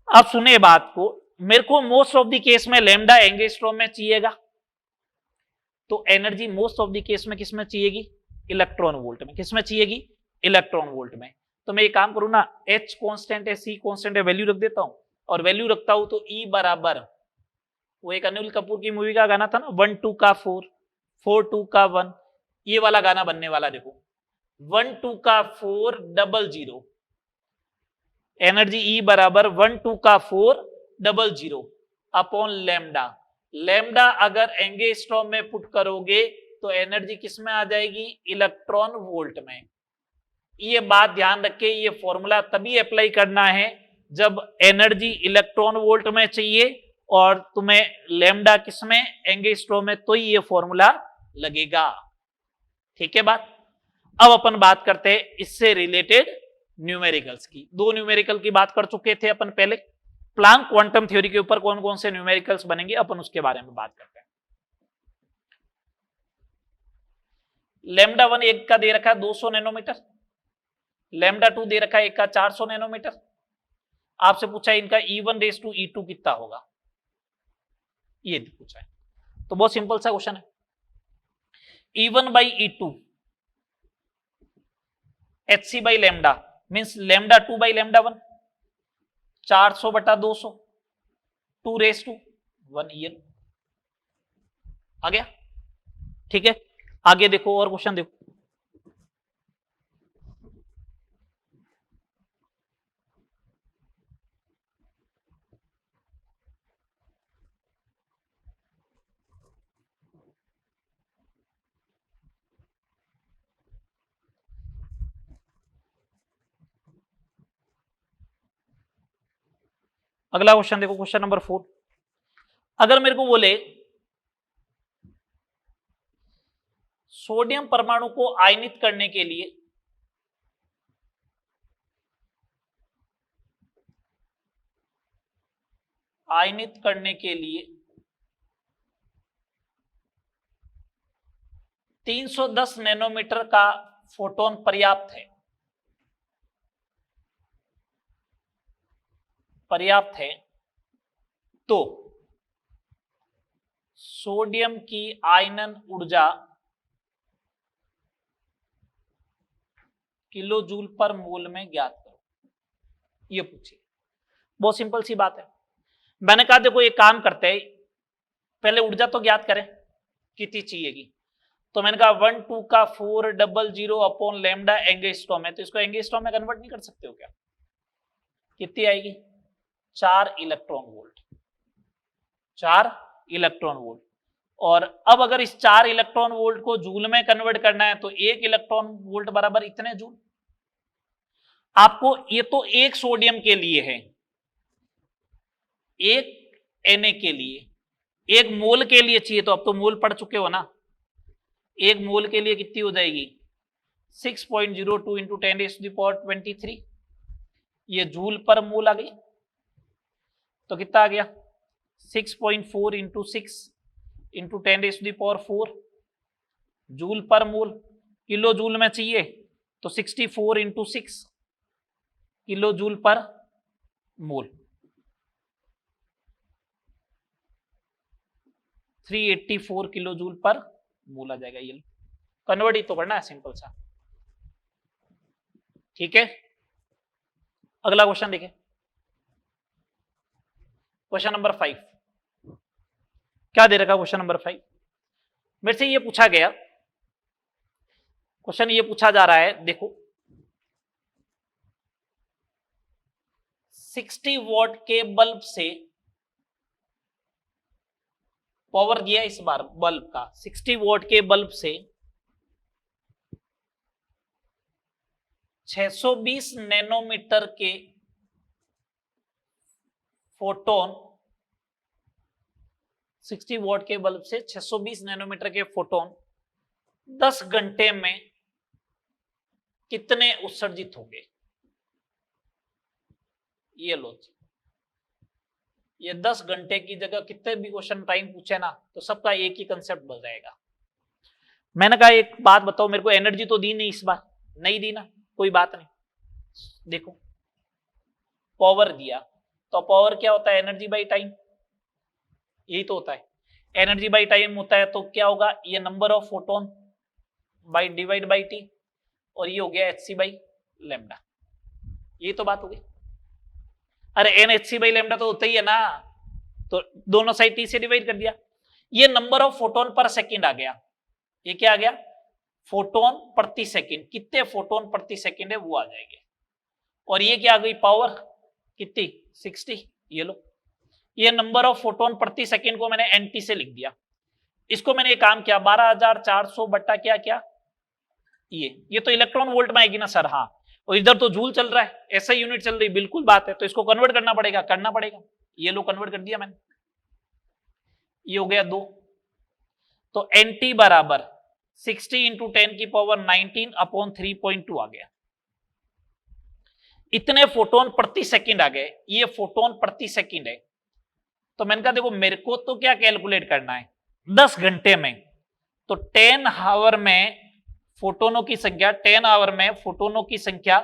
अब सुने बात को, मेरे को मोस्ट ऑफ द केस में लैम्डा एंगस्ट्रॉम में चाहिएगा, तो energy most of the case में किसमें चाहिएगी? इलेक्ट्रॉन वोल्ट में। किसमें चाहिएगी? इलेक्ट्रॉन वोल्ट में। तो मैं ये काम करूं ना, H कांस्टेंट है, C कांस्टेंट है, वैल्यू रख देता हूं, और वैल्यू रखता हूं तो E बराबर, वो एक अनिल कपूर की मूवी का गाना था ना, 1 2 का 4 4 2 का 1, ये वाला गाना बनने वाला। देखो 1 2 का 4 00, एनर्जी E बराबर 1 2 का 4 00 अपॉन लैम्डा। लैम्डा अगर एंगस्ट्रॉम में पुट करोगे तो एनर्जी किस में आ जाएगी? इलेक्ट्रॉन वोल्ट में। ये बात ध्यान रखे, ये फॉर्मूला तभी अप्लाई करना है जब एनर्जी इलेक्ट्रॉन वोल्ट में चाहिए और तुम्हें लैम्डा किसमें? एंगस्ट्रॉम में, तो ये फॉर्मूला लगेगा। ठीक है बात। अब अपन बात करते हैं इससे रिलेटेड न्यूमेरिकल्स की। दो न्यूमेरिकल की बात कर चुके थे अपन पहले। प्लांक क्वांटम थ्योरी के ऊपर कौन कौन से न्यूमेरिकल्स बनेंगे, अपन उसके बारे में बात करते हैं। लैम्डा 1 एक का दे रखा है 200 नैनोमीटर, लैम्डा 2 दे रखा है एक का 400 नैनोमीटर। आपसे पूछा है इनका E1 रेस टू E2 कितना होगा, ये पूछा है। तो बहुत सिंपल सा क्वेश्चन है। E1 by E2 HC by lambda means lambda 2 by lambda 1, 400 बटा 200, 2 रेस टू 1 ईयर आ गया। ठीक है, आगे देखो और क्वेश्चन देखो। अगला क्वेश्चन देखो, क्वेश्चन नंबर 4। अगर मेरे को बोले सोडियम परमाणु को आयनित करने के लिए आयनित करने के लिए 310 नैनोमीटर का फोटोन पर्याप्त है, पर्याप्त है, तो सोडियम की आयनन ऊर्जा किलो जूल पर मोल में ज्ञात करो। ये पूछिए, बहुत सिंपल सी बात है। मैंने कहा देखो एक काम करते हैं, पहले ऊर्जा तो ज्ञात करें कितनी चाहिएगी। तो मैंने कहा 1 2 का 400 अपॉन लैम्डा एंगस्ट्रॉम है, तो इसको एंगस्ट्रॉम में कन्वर्ट नहीं कर सकते हो क्या? कितनी आएगी? 4 इलेक्ट्रॉन वोल्ट, 4 इलेक्ट्रॉन वोल्ट। और अब अगर इस 4 इलेक्ट्रॉन वोल्ट को जूल में कन्वर्ट करना है तो 1 इलेक्ट्रॉन वोल्ट बराबर इतने जूल। आपको ये तो एक सोडियम के लिए है, एक Na के लिए, एक मोल के लिए चाहिए, तो अब तो मोल पढ़ चुके हो ना। एक मोल के लिए कितनी हो जाएगी? 6.02 इंटू 10⁻23, ये जूल पर मोल आ गई। तो कितना आ गया? 6.4 इंटू 6 इंटू 10⁻4 जूल पर मोल। किलो जूल में चाहिए तो 64 इंटू 6 किलो जूल पर मोल, 384 किलो जूल पर बोला जाएगा, ये कन्वर्ट ही तो करना है, सिंपल सा। ठीक है, अगला क्वेश्चन देखिए, क्वेश्चन नंबर 5। क्या दे रखा क्वेश्चन नंबर 5? मेरे से ये पूछा गया, क्वेश्चन ये पूछा जा रहा है, देखो 60 वॉट के बल्ब से पावर दिया इस बार बल्ब का, 60 वॉट के बल्ब से 620 नैनोमीटर के फोटोन, 60 वॉट के बल्ब से 620 नैनोमीटर के फोटोन 10 घंटे में कितने उत्सर्जित होंगे? ये लो जी, ये 10 घंटे की जगह कितने भी क्वेश्चन टाइम पूछे ना तो सबका एक ही कंसेप्ट बन जाएगा। मैंने कहा एक बात बताओ मेरे को, एनर्जी तो दी नहीं इस बार, नहीं दी ना, कोई बात नहीं। देखो पावर दिया, तो पावर क्या होता है? एनर्जी बाई टाइम, यही तो होता है। एनर्जी बाई टाइम होता है तो क्या होगा? ये number of photon by divide by T, और ये हो गया एच सी बाई लेमडा, ये तो बात हो गई। अरे N H C by lambda तो होता ही है ना, तो दोनों साइड टी से डिवाइड कर दिया। ये नंबर ऑफ फोटोन पर सेकंड आ गया, ये क्या आ गया? फोटोन प्रति सेकंड, कितने फोटोन प्रति सेकंड है वो आ जाएंगे। और ये क्या आ गई? पावर कितनी? 60। ये लो, ये नंबर ऑफ फोटोन प्रति सेकंड को मैंने एनटी से लिख दिया। इसको मैंने एक काम किया, 12400 बट्टा क्या क्या, ये तो इलेक्ट्रॉन वोल्ट में आएगी ना सर? हाँ, और इधर तो जूल चल रहा है, ऐसा यूनिट चल रही, बिल्कुल बात है, तो इसको कन्वर्ट करना पड़ेगा। ये लो कन्वर्ट कर दिया मैंने, ये हो गया 2। तो एनटी बराबर 60 इंटू 10 की पावर 19 अपॉन 3.2 आ गया। इतने फोटोन प्रति सेकंड आ गए, ये फोटोन प्रति सेकंड है। तो मैंने कहा देखो मेरे को तो क्या कैलकुलेट करना है 10 घंटे में, तो 10 आवर में फोटोनों की संख्या, 10 आवर में फोटोनों की संख्या,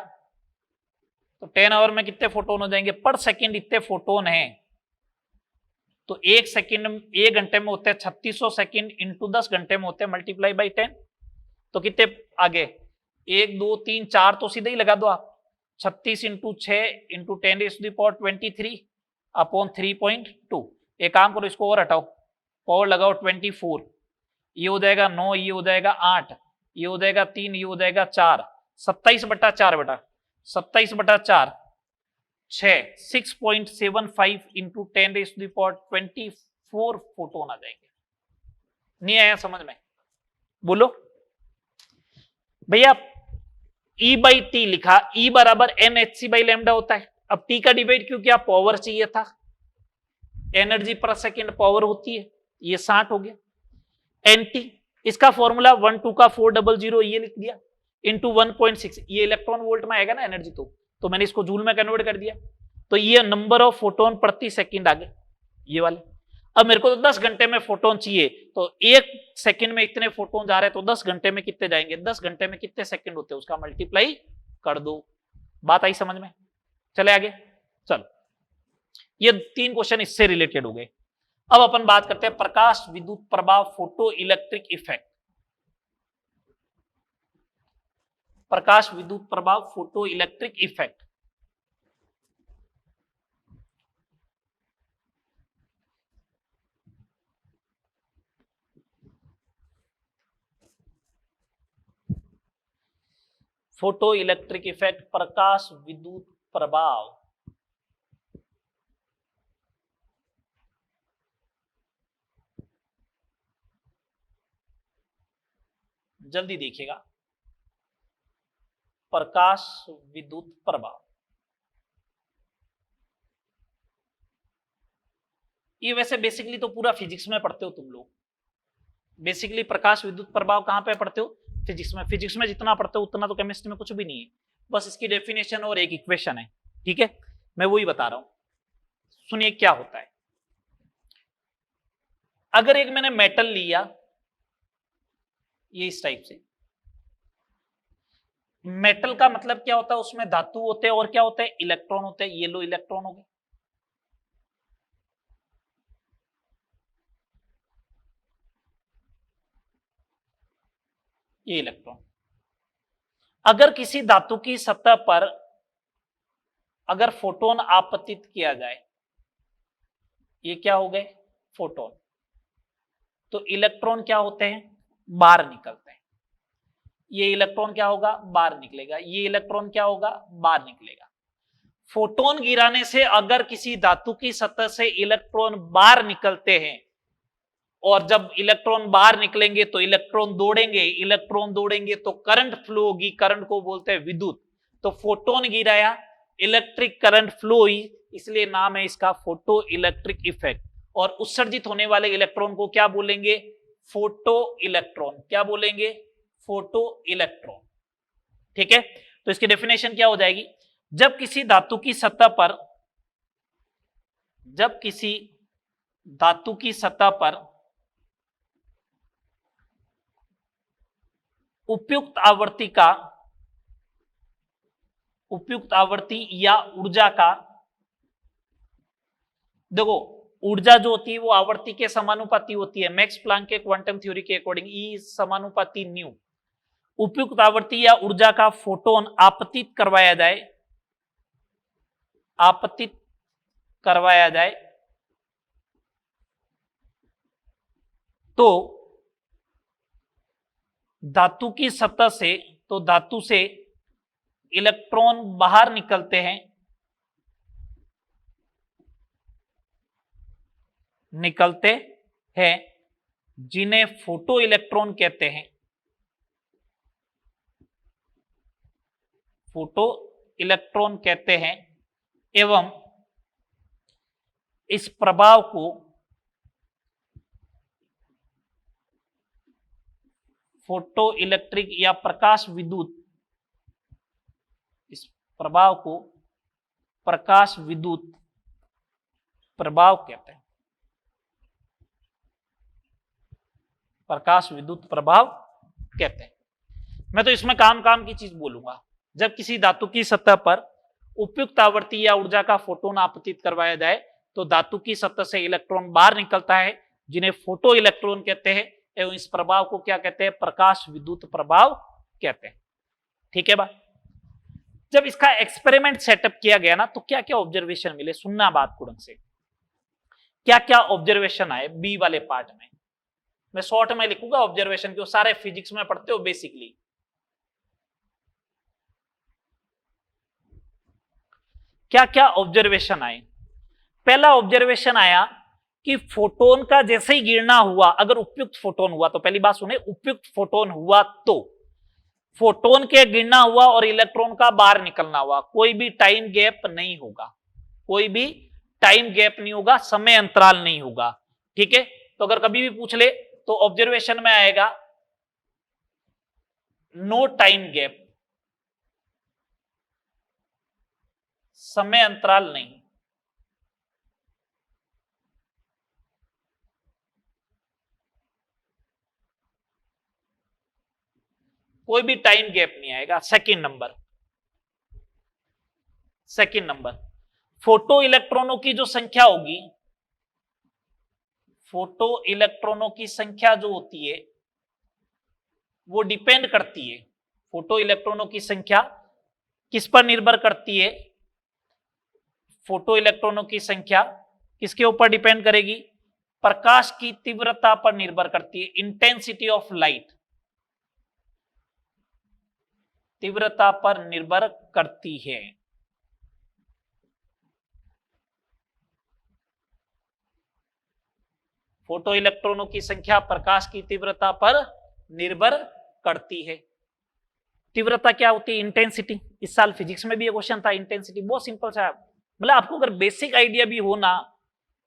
तो 10 आवर में कितने फोटोन हो जाएंगे? पर सेकंड इतने फोटोन हैं, तो एक सेकंड, एक घंटे में होते हैं 3600 सेकंड, इंटू 10 घंटे में होते हैं मल्टीप्लाई बाई 10, तो कितने आगे? 1 2 3 4 तो सीधे ही लगा दो आप, 36 into 6 into 10 raise to the power 23 upon 3.2। एक काम करो, इसको और हटाओ, पावर लगाओ 24, ये हो जाएगा 9, ये हो जाएगा 8, ये हो जाएगा 3, ये हो जाएगा 4, 27/4 बेटा, 27/4 6, 6.75 into 10 raise to the power 24 photon आ जाएंगे। नहीं आया समझ में? बोलो भैया, E बाई टी लिखा, E बराबर n H C by lambda होता है। अब T का डिवाइड क्यों किया? पावर चाहिए था, एनर्जी पर सेकेंड पावर होती है, ये 60 हो गया। NT इसका फॉर्मूला 1 2 का 400, ये लिख दिया, इंटू 1.6, ये इलेक्ट्रॉन वोल्ट में आएगा ना एनर्जी, तो मैंने इसको जूल में कन्वर्ट कर दिया, तो ये नंबर ऑफ फोटोन प्रति सेकंड आ गए ये वाले। अब मेरे को तो 10 घंटे में फोटोन चाहिए, तो एक सेकंड में इतने फोटोन जा रहे हैं, तो 10 घंटे में कितने जाएंगे? 10 घंटे में कितने सेकंड होते हैं उसका मल्टीप्लाई कर दो। बात आई समझ में? चले आगे, चलो ये 3 क्वेश्चन इससे रिलेटेड हो गए। अब अपन बात करते हैं प्रकाश विद्युत प्रभाव, फोटो इलेक्ट्रिक इफेक्ट। प्रकाश विद्युत प्रभाव, photo electric effect. Photo electric effect, प्रकाश विद्युत प्रभाव। जल्दी देखिएगा, प्रकाश विद्युत प्रभाव, ये वैसे बेसिकली तो पूरा फिजिक्स में पढ़ते हो तुम लोग। बेसिकली प्रकाश विद्युत प्रभाव कहां पे पढ़ते हो? फिजिक्स में। फिजिक्स में जितना पढ़ते हो उतना तो केमिस्ट्री में कुछ भी नहीं है, बस इसकी डेफिनेशन और एक इक्वेशन है। ठीक है, मैं वही बता रहा हूं, सुनिए क्या होता है। अगर एक मैंने मेटल लिया ये इस टाइप से, मेटल का मतलब क्या होता है? उसमें धातु होते हैं और क्या होते हैं? इलेक्ट्रॉन होते हैं। ये लो इलेक्ट्रॉन हो गए, ये इलेक्ट्रॉन। अगर किसी धातु की सतह पर अगर फोटोन आपतित किया जाए, ये क्या हो गए? फोटोन। तो इलेक्ट्रॉन क्या होते हैं? बाहर निकलते हैं। ये इलेक्ट्रॉन क्या होगा? बाहर निकलेगा। ये इलेक्ट्रॉन क्या होगा? बाहर निकलेगा। फोटोन गिराने से अगर किसी धातु की सतह से इलेक्ट्रॉन बाहर निकलते हैं, और जब इलेक्ट्रॉन बाहर निकलेंगे तो इलेक्ट्रॉन दौड़ेंगे तो करंट फ्लो होगी, करंट को बोलते हैं विद्युत। तो फोटोन गिराया, इलेक्ट्रिक करंट फ्लो हुई, इसलिए नाम है इसका फोटो इलेक्ट्रिक इफेक्ट। और उत्सर्जित होने वाले इलेक्ट्रॉन को क्या बोलेंगे? Photo electron. क्या बोलेंगे? Photo electron. ठीक है, तो इसकी डेफिनेशन क्या हो जाएगी? जब किसी धातु की सतह पर उपयुक्त आवर्ती या ऊर्जा का, देखो ऊर्जा जो होती है वो आवर्ती के समानुपाती होती है। मैक्स प्लांक के क्वांटम थ्योरी के अकॉर्डिंग ई समानुपाती न्यू। उपयुक्त आवर्ती या ऊर्जा का फोटोन आपतित करवाया जाए तो धातु की सतह से, तो धातु से इलेक्ट्रॉन बाहर निकलते हैं जिन्हें फोटो इलेक्ट्रॉन कहते हैं। फोटो इलेक्ट्रॉन कहते हैं एवं इस प्रभाव को फोटो इलेक्ट्रिक या प्रकाश विद्युत, इस प्रभाव को प्रकाश विद्युत प्रभाव कहते हैं। प्रकाश विद्युत प्रभाव कहते हैं। मैं तो इसमें काम की चीज बोलूंगा। जब किसी धातु की सतह पर उपयुक्त आवर्ती या ऊर्जा का फोटोन आपतित करवाया जाए तो धातु की सतह से इलेक्ट्रॉन बाहर निकलता है, जिन्हें फोटो इलेक्ट्रॉन कहते हैं, एवं इस प्रभाव को क्या कहते हैं? प्रकाश विद्युत प्रभाव कहते हैं। ठीक है बात। जब इसका एक्सपेरिमेंट सेटअप किया गया ना, तो क्या क्या ऑब्जर्वेशन मिले, सुनना बात कुड़न से। क्या क्या ऑब्जर्वेशन आए बी वाले पार्ट में? मैं शॉर्ट में लिखूंगा ऑब्जर्वेशन, क्यों सारे फिजिक्स में पढ़ते हो बेसिकली। क्या क्या ऑब्जर्वेशन आए? पहला ऑब्जर्वेशन आया कि फोटोन का जैसे ही गिरना हुआ, अगर उपयुक्त फोटोन हुआ, तो पहली बात सुने, उपयुक्त फोटोन हुआ तो फोटोन के गिरना हुआ और इलेक्ट्रॉन का बाहर निकलना हुआ, कोई भी टाइम गैप नहीं होगा, कोई भी टाइम गैप नहीं होगा, समय अंतराल नहीं होगा। ठीक है, तो अगर कभी भी पूछ ले तो ऑब्जर्वेशन में आएगा नो टाइम गैप, समय अंतराल नहीं। कोई भी टाइम गैप नहीं आएगा। सेकंड नंबर, फोटो इलेक्ट्रॉनों की जो संख्या होगी, फोटो इलेक्ट्रॉनों की संख्या जो होती है वो डिपेंड करती है, फोटो इलेक्ट्रॉनों की संख्या किस पर निर्भर करती है? फोटो इलेक्ट्रॉनों की संख्या किसके ऊपर डिपेंड करेगी? प्रकाश की तीव्रता पर निर्भर करती है, इंटेंसिटी ऑफ लाइट, तीव्रता पर निर्भर करती है। फोटो इलेक्ट्रॉनों की संख्या प्रकाश की तीव्रता पर निर्भर करती है। तीव्रता क्या होती है? इंटेंसिटी। इस साल फिजिक्स में भी ये क्वेश्चन था, इंटेंसिटी। बहुत सिंपल सा, मतलब आपको अगर बेसिक आइडिया भी हो ना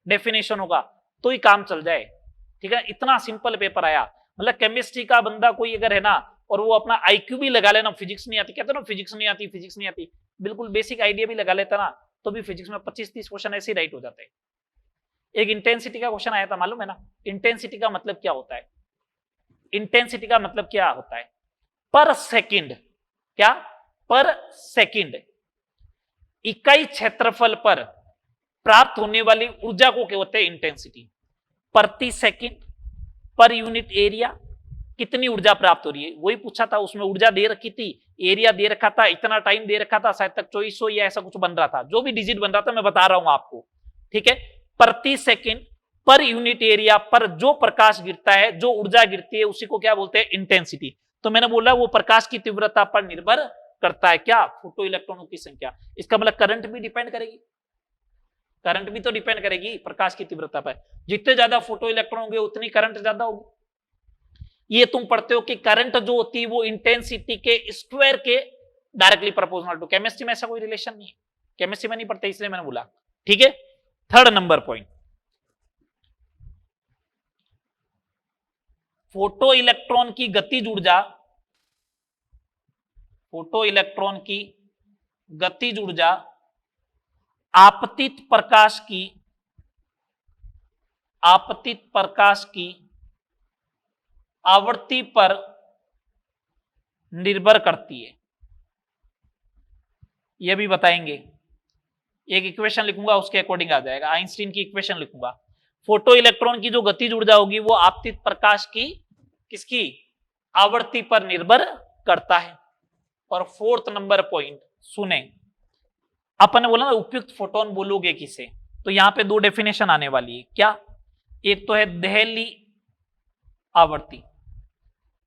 डेफिनेशन होगा तो ही काम चल जाए। ठीक है, इतना सिंपल पेपर आया। मतलब केमिस्ट्री का बंदा कोई अगर है ना और वो अपना आईक्यू भी लगा लेना, फिजिक्स नहीं आती, कहते ना फिजिक्स नहीं आती, बिल्कुल बेसिक आइडिया भी लगा लेता ना, तो भी फिजिक्स में 25-30 क्वेश्चन ऐसे ही राइट हो जाते हैं। एक इंटेंसिटी का क्वेश्चन आया था, मालूम है ना? इंटेंसिटी का मतलब क्या होता है? इंटेंसिटी का मतलब क्या होता है? पर सेकंड। क्या? पर सेकंड इकाई क्षेत्रफल पर प्राप्त होने वाली ऊर्जा को कहते हैं इंटेंसिटी। प्रति सेकंड, पर यूनिट एरिया, कितनी ऊर्जा प्राप्त हो रही है, वही पूछा था। उसमें ऊर्जा दे रखी थी, एरिया दे रखा था, इतना टाइम दे रखा था, शायद तक 2400 या ऐसा कुछ बन रहा था, जो भी डिजिट बन रहा था मैं बता रहा हूं आपको, ठीक है। प्रति सेकंड पर यूनिट एरिया पर जो प्रकाश गिरता है, जो ऊर्जा गिरती है, उसी को क्या बोलते हैं, इंटेंसिटी। तो मैंने बोला वो प्रकाश की तीव्रता पर निर्भर करता है, क्या, फोटो इलेक्ट्रॉनों की संख्या। इसका मतलब करंट भी डिपेंड करेगी, करंट भी तो डिपेंड करेगी प्रकाश की तीव्रता पर। जितने ज्यादा फोटो इलेक्ट्रॉन होंगे उतनी करंट ज्यादा होगी। ये तुम पढ़ते हो कि करंट जो होती है वो इंटेंसिटी के स्क्वायर के डायरेक्टली प्रोपोर्शनल टू। केमिस्ट्री में ऐसा कोई रिलेशन नहीं है, केमिस्ट्री में नहीं पढ़ते, इसलिए मैंने बोला, ठीक है। Third number point, photo electron की गतिज ऊर्जा, फोटो इलेक्ट्रॉन की गतिज ऊर्जा आपतित प्रकाश की, आपतित प्रकाश की आवृत्ति पर निर्भर करती है। यह भी बताएंगे, एक इक्वेशन लिखूंगा उसके अकॉर्डिंग आ जाएगा, आइंस्टीन की इक्वेशन लिखूंगा। फोटो इलेक्ट्रॉन की जो गतिज ऊर्जा होगी वो आपतित प्रकाश की किसकी, आवृत्ति पर निर्भर करता है। और फोर्थ नंबर पॉइंट सुने, अपन ने बोला ना उपयुक्त फोटोन बोलोगे किसे, तो यहां पे दो डेफिनेशन आने वाली है, क्या, एक तो है देहली आवृत्ति,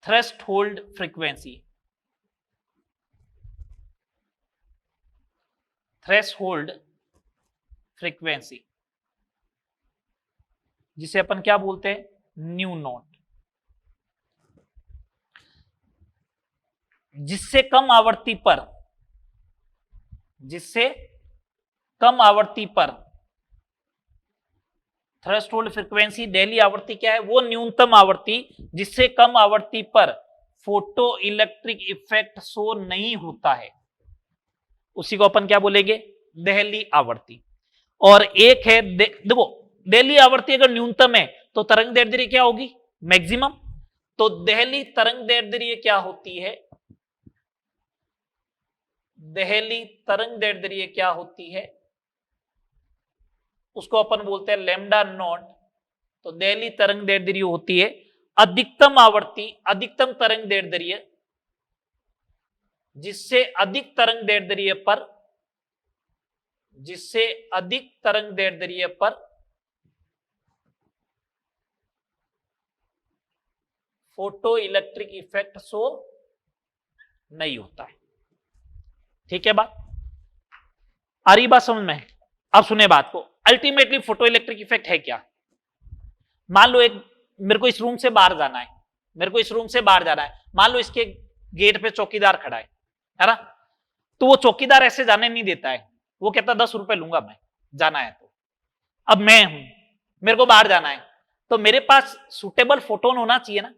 थ्रेशोल्ड फ्रीक्वेंसी, थ्रेशोल्ड फ्रीक्वेंसी, जिसे अपन क्या बोलते हैं, न्यू नॉट। जिससे कम आवृत्ति पर, जिससे कम आवृत्ति पर, थ्रेशोल्ड फ्रीक्वेंसी डेली आवृत्ति क्या है, वो न्यूनतम आवृत्ति जिससे कम आवृत्ति पर फोटो इलेक्ट्रिक इफेक्ट शो नहीं होता है, उसी को अपन क्या बोलेंगे, देहली आवृत्ति। और एक है देखो, देहली आवृत्ति अगर न्यूनतम है तो तरंग दैर्ध्य क्या होगी, मैक्सिमम। तो देहली तरंग दैर्ध्य क्या होती है, देहली तरंग दैर्ध्य क्या होती है, उसको अपन बोलते हैं लैम्डा नॉट। तो देहली तरंग दैर्ध्य होती है अधिकतम आवृत्ति, अधिकतम तरंग दैर्ध्य जिससे अधिक तरंग दैर्ध्य पर, जिससे अधिक तरंग दैर्ध्य पर फोटो इलेक्ट्रिक इफेक्ट शो नहीं होता है, ठीक है। बात आ रही, बात समझ में। अब सुने बात को, अल्टीमेटली फोटो इलेक्ट्रिक इफेक्ट है क्या। मान लो एक, मेरे को इस रूम से बाहर जाना है, मेरे को इस रूम से बाहर जाना है, मान लो इसके गेट पे चौकीदार खड़ा है ना, तो वो चौकीदार ऐसे जाने नहीं देता है, वो कहता 10 रुपए लूंगा मैं, जाना है तो। अब मैं हूं, मेरे को बाहर जाना है, तो मेरे पास सुटेबल फोटोन होना चाहिए ना,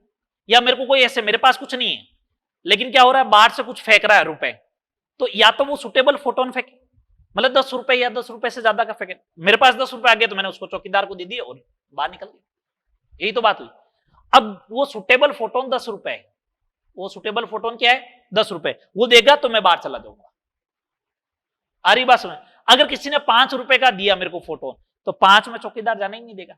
या मेरे को कोई ऐसे, मेरे पास कुछ नहीं है लेकिन क्या हो रहा है, बाहर से कुछ फेंक रहा है रुपए, तो या तो वो सुटेबल फोटोन फेंके, मतलब 10 रुपए या 10 रुपए से ज्यादा का फेंके। मेरे पास 10 रुपए आ गए तो मैंने उसको चौकीदार को दे दिए और बाहर निकल गए, यही तो बात हुई। अब वो सुटेबल फोटोन 10 रुपए है, वो सुटेबल फोटोन क्या है, 10 रुपए, वो देगा तो मैं बाहर चला जाऊंगा। आ रही बात समझ। अगर किसी ने 5 रुपए का दिया मेरे को फोटोन, तो 5 में चौकीदार जाने ही नहीं देगा।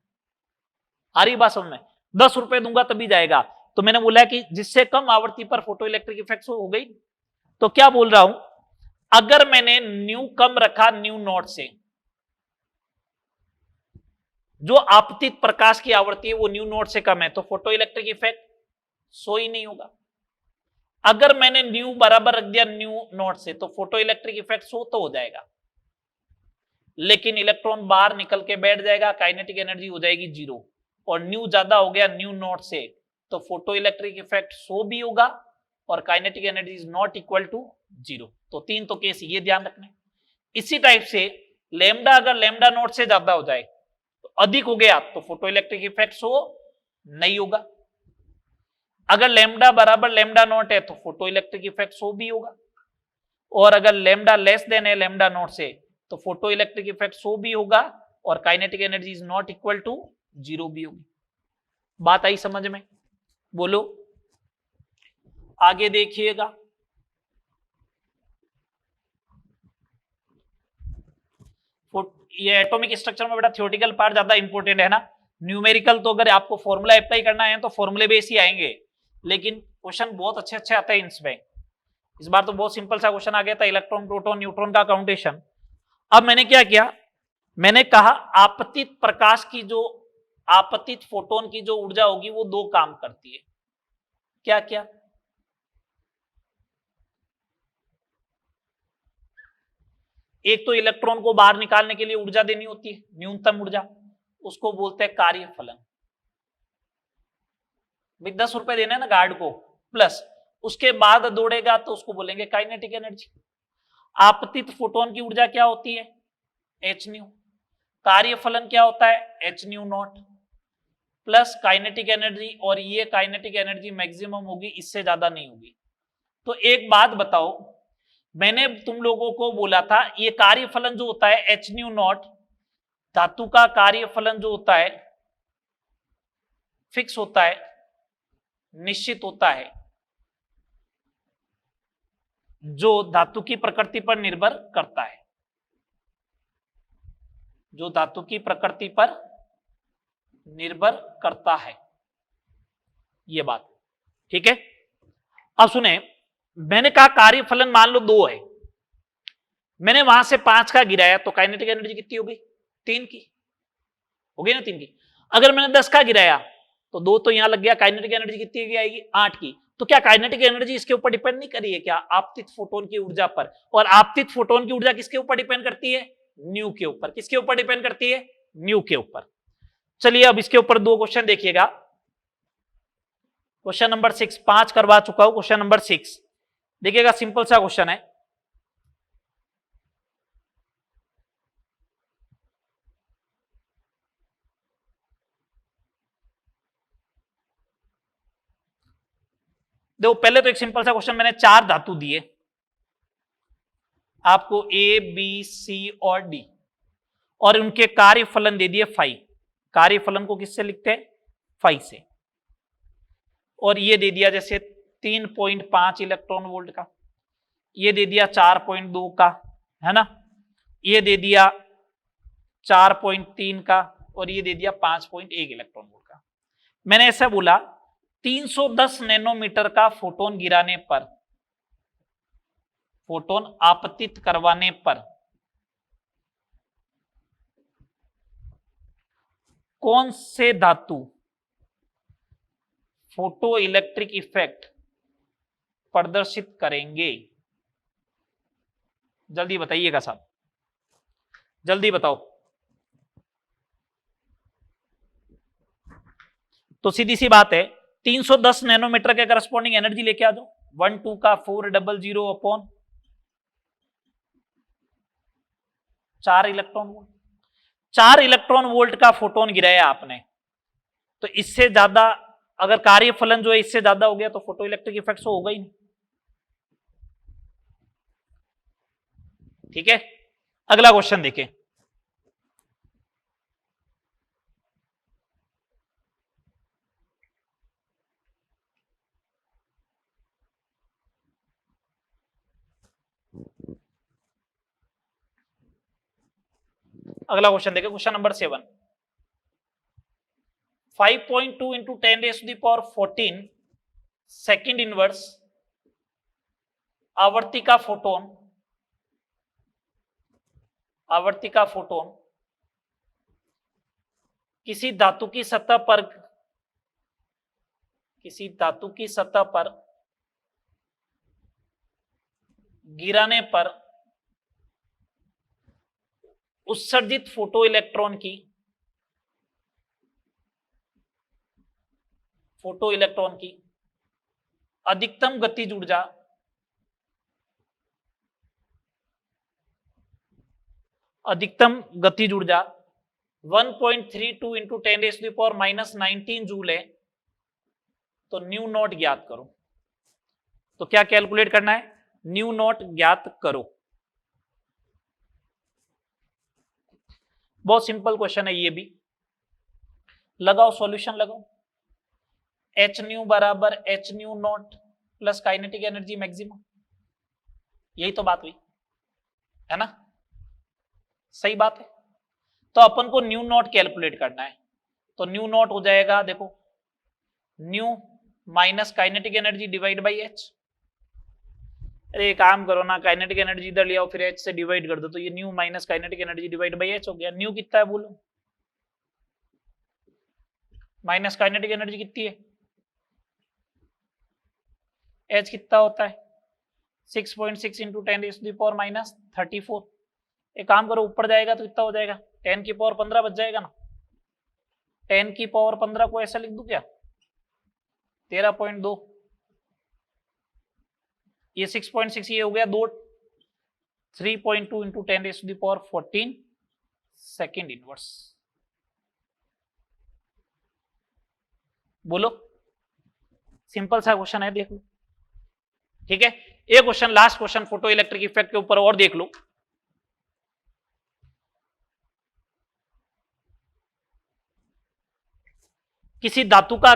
आ रही बात समझ में। 10 रुपए दूंगा तभी जाएगा। तो मैंने बोला कि जिससे कम आवृत्ति पर फोटो इलेक्ट्रिक इफेक्ट हो गई। तो क्या बोल रहा हूं, अगर मैंने न्यू कम रखा न्यू नॉट से, जो आपतित प्रकाश की आवृत्ति है वो न्यू नॉट से कम है, तो फोटो इलेक्ट्रिक इफेक्ट शो ही नहीं होगा। अगर मैंने न्यू बराबर रख दिया न्यू नॉट से, तो फोटो इलेक्ट्रिक इफेक्ट शो तो हो जाएगा, लेकिन इलेक्ट्रॉन बाहर निकल के बैठ जाएगा, काइनेटिक एनर्जी हो जाएगी 0। और न्यू ज्यादा हो गया न्यू नॉट से, तो फोटो इलेक्ट्रिक इफेक्ट शो भी होगा और kinetic energy is not equal to 0। तो 3 तो केस ये ध्यान रखना। इसी टाइप से लैम्डा, अगर लैम्डा नॉट से ज्यादा हो जाए, तो अधिक हो गया, तो फोटो इलेक्ट्रिक इफेक्ट शो नहीं होगा। अगर लैम्डा बराबर लैम्डा नॉट है तो फोटो इलेक्ट्रिक इफेक्ट शो भी होगा, और अगर लैम्डा लेस देन है लैम्डा नॉट से, तो फोटो इलेक्ट्रिक इफेक्ट शो भी होगा और kinetic energy is not equal to 0 भी होगी। बात आई समझ में, बोलो आगे देखिएगा। ये एटॉमिक स्ट्रक्चर में बेटा थ्योरेटिकल पार्ट ज्यादा इंपॉर्टेंट है ना, न्यूमेरिकल तो अगर आपको फॉर्मूला अप्लाई करना है तो फॉर्मूले बेस ही आएंगे, लेकिन क्वेश्चन बहुत अच्छे अच्छे आते हैं इसमें। इस बार तो बहुत सिंपल सा क्वेश्चन आ गया था, इलेक्ट्रॉन प्रोटॉन न्यूट्रॉन का काउंटेशन। अब मैंने क्या किया, मैंने कहा आपतित प्रकाश की जो आपतित फोटोन की जो ऊर्जा होगी वो दो काम करती है। क्या क्या? एक तो इलेक्ट्रॉन को बाहर निकालने के लिए ऊर्जा देनी होती है, न्यूनतम ऊर्जा, उसको बोलते हैं कार्यफलन। भाई 10 रुपए देने ना गार्ड को, प्लस उसके बाद दौड़ेगा तो उसको बोलेंगे काइनेटिक एनर्जी। आपतित फोटोन की ऊर्जा क्या होती है? H new. कार्यफलन क्या होता है? H new not plus kinetic energy, और ये काइनेटिक एनर्जी मैक्सिमम होगी, इससे ज्यादा नहीं होगी। तो एक बात बताओ, मैंने तुम लोगों को बोला था ये कार्यफलन जो होता है एच न्यू नॉट, धातु का कार्यफलन जो होता है फिक्स होता है, निश्चित होता है, जो धातु की प्रकृति पर निर्भर करता है, जो धातु की प्रकृति पर निर्भर करता है, ये बात ठीक है। अब सुने, मैंने कहा कार्यफलन मान लो 2 है, मैंने वहां से 5 का गिराया तो काइनेटिक एनर्जी कितनी हो गई? 3 की हो गई ना, 3 की। अगर मैंने 10 का गिराया तो 2 तो यहां लग गया, काइनेटिक एनर्जी कितनी आएगी? 8 की। तो क्या काइनेटिक एनर्जी इसके ऊपर डिपेंड नहीं करी है क्या? आपतित फोटोन की ऊर्जा पर। और आपतित फोटोन की ऊर्जा किसके ऊपर डिपेंड करती है? न्यू के ऊपर। किसके ऊपर डिपेंड करती है? न्यू के ऊपर। चलिए अब इसके ऊपर 2 क्वेश्चन देखिएगा। क्वेश्चन नंबर 6 5 करवा चुका हूं, क्वेश्चन नंबर 6 देखिएगा, सिंपल सा क्वेश्चन है। देखो पहले तो एक सिंपल सा क्वेश्चन, मैंने 4 धातु दिए आपको, ए बी सी और डी, और उनके कार्यफलन दे दिए फाई। कार्यफलन को किससे लिखते हैं? फाई से। और ये दे दिया जैसे 3.5 इलेक्ट्रॉन वोल्ट का, ये दे दिया 4.2 का, है ना, ये दे दिया 4.3 का, और ये दे दिया 5.1 इलेक्ट्रॉन वोल्ट का। मैंने ऐसा बोला 310 नैनोमीटर का फोटोन गिराने पर, फोटोन आपतित करवाने पर कौन से धातु फोटो इलेक्ट्रिक इफेक्ट प्रदर्शित करेंगे? जल्दी बताइएगा साहब, जल्दी बताओ। तो सीधी सी बात है, 310 नैनोमीटर के करस्पॉन्डिंग एनर्जी लेके आ जाओ, 1 2 का 400 upon 4 electron volt. 4 electron volt का फोटोन गिराया आपने, तो इससे ज्यादा अगर कार्यफलन जो है इससे ज्यादा हो गया तो फोटो इलेक्ट्रिक इफेक्ट तो होगा ही नहीं। ठीक है, अगला क्वेश्चन देखें। अगला क्वेश्चन देखें, question number 7। 5.2 into 10⁻14 second inverse आवर्ती का फोटोन, आवर्ती का फोटोन किसी धातु की सतह पर, किसी धातु की सतह पर गिराने पर उत्सर्जित फोटो इलेक्ट्रॉन की, फोटो इलेक्ट्रॉन की अधिकतम गतिज ऊर्जा, अधिकतम गतिज ऊर्जा 1.32 इंटू 10⁻⁻19 जूल है, तो न्यू नॉट ज्ञात करो। तो क्या कैलकुलेट करना है? न्यू नॉट ज्ञात करो। बहुत सिंपल क्वेश्चन है ये भी, लगाओ सॉल्यूशन लगाओ। एच न्यू बराबर H new not plus kinetic energy maximum, यही तो बात हुई है ना, सही बात है। तो अपन को न्यू नॉट कैलकुलेट करना है, तो न्यू नॉट हो जाएगा, देखो new minus kinetic energy divide by H. अरे काम करो ना, काइनेटिक एनर्जी इधर ले आओ फिर एच से डिवाइड कर दो, तो ये new minus kinetic energy divide by H हो गया। न्यू कितना है बोलो, माइनस काइनेटिक एनर्जी कितनी है, एच कितना होता है 6.6 इंटू 10⁻⁻34। एक काम करो ऊपर जाएगा तो कितना हो जाएगा 10⁻15 बच जाएगा ना। 10⁻15 को ऐसा लिख दूं क्या 13.2, ये 6.6 ये हो गया 2, 3.2 इंटू 10⁻14 सेकेंड इनवर्स। बोलो, सिंपल सा क्वेश्चन है, देख लो। ठीक है, एक question last question photo electric effect के ऊपर और देख लो। किसी धातु का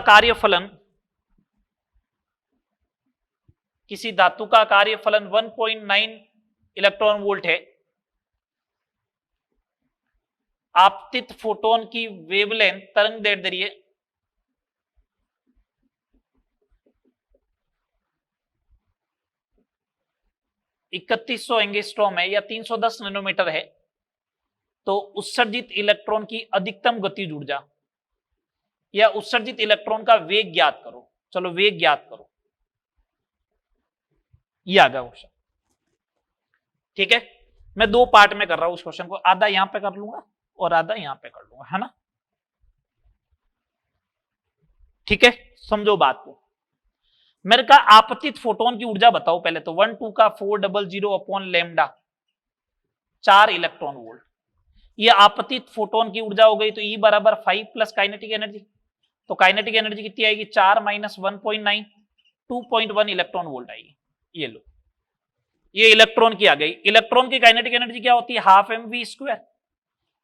कार्यफलन 1.9 इलेक्ट्रॉन वोल्ट है। आपतित फोटोन की वेवलेंथ तरंग दैर्ध्य 3100 एंगस्ट्रॉम है या 310 नैनोमीटर है, तो उत्सर्जित इलेक्ट्रॉन की अधिकतम गतिज ऊर्जा या उत्सर्जित इलेक्ट्रॉन का वेग ज्ञात करो। चलो वेग ज्ञात करो, ये आ गया क्वेश्चन। ठीक है, मैं दो पार्ट में कर रहा हूं उस क्वेश्चन को, आधा यहां पे कर लूंगा और आधा यहां पे कर लूंगा, है ना। ठीक है, समझो बात को। मेरे का आपतित फोटोन की ऊर्जा बताओ पहले तो, 1,2 का 400 अपॉन लैम्डा 4 इलेक्ट्रॉन वोल्ट। ये आपतित फोटोन की ऊर्जा हो गई, तो E बराबर 5 प्लस काइनेटिक एनर्जी, तो काइनेटिक एनर्जी कितनी आएगी 4 माइनस 1.9 2.1 इलेक्ट्रॉन वोल्ट आएगी। ये लो, ये इलेक्ट्रॉन की आ गई। इलेक्ट्रॉन की काइनेटिक एनर्जी क्या होती है हाफ mv²,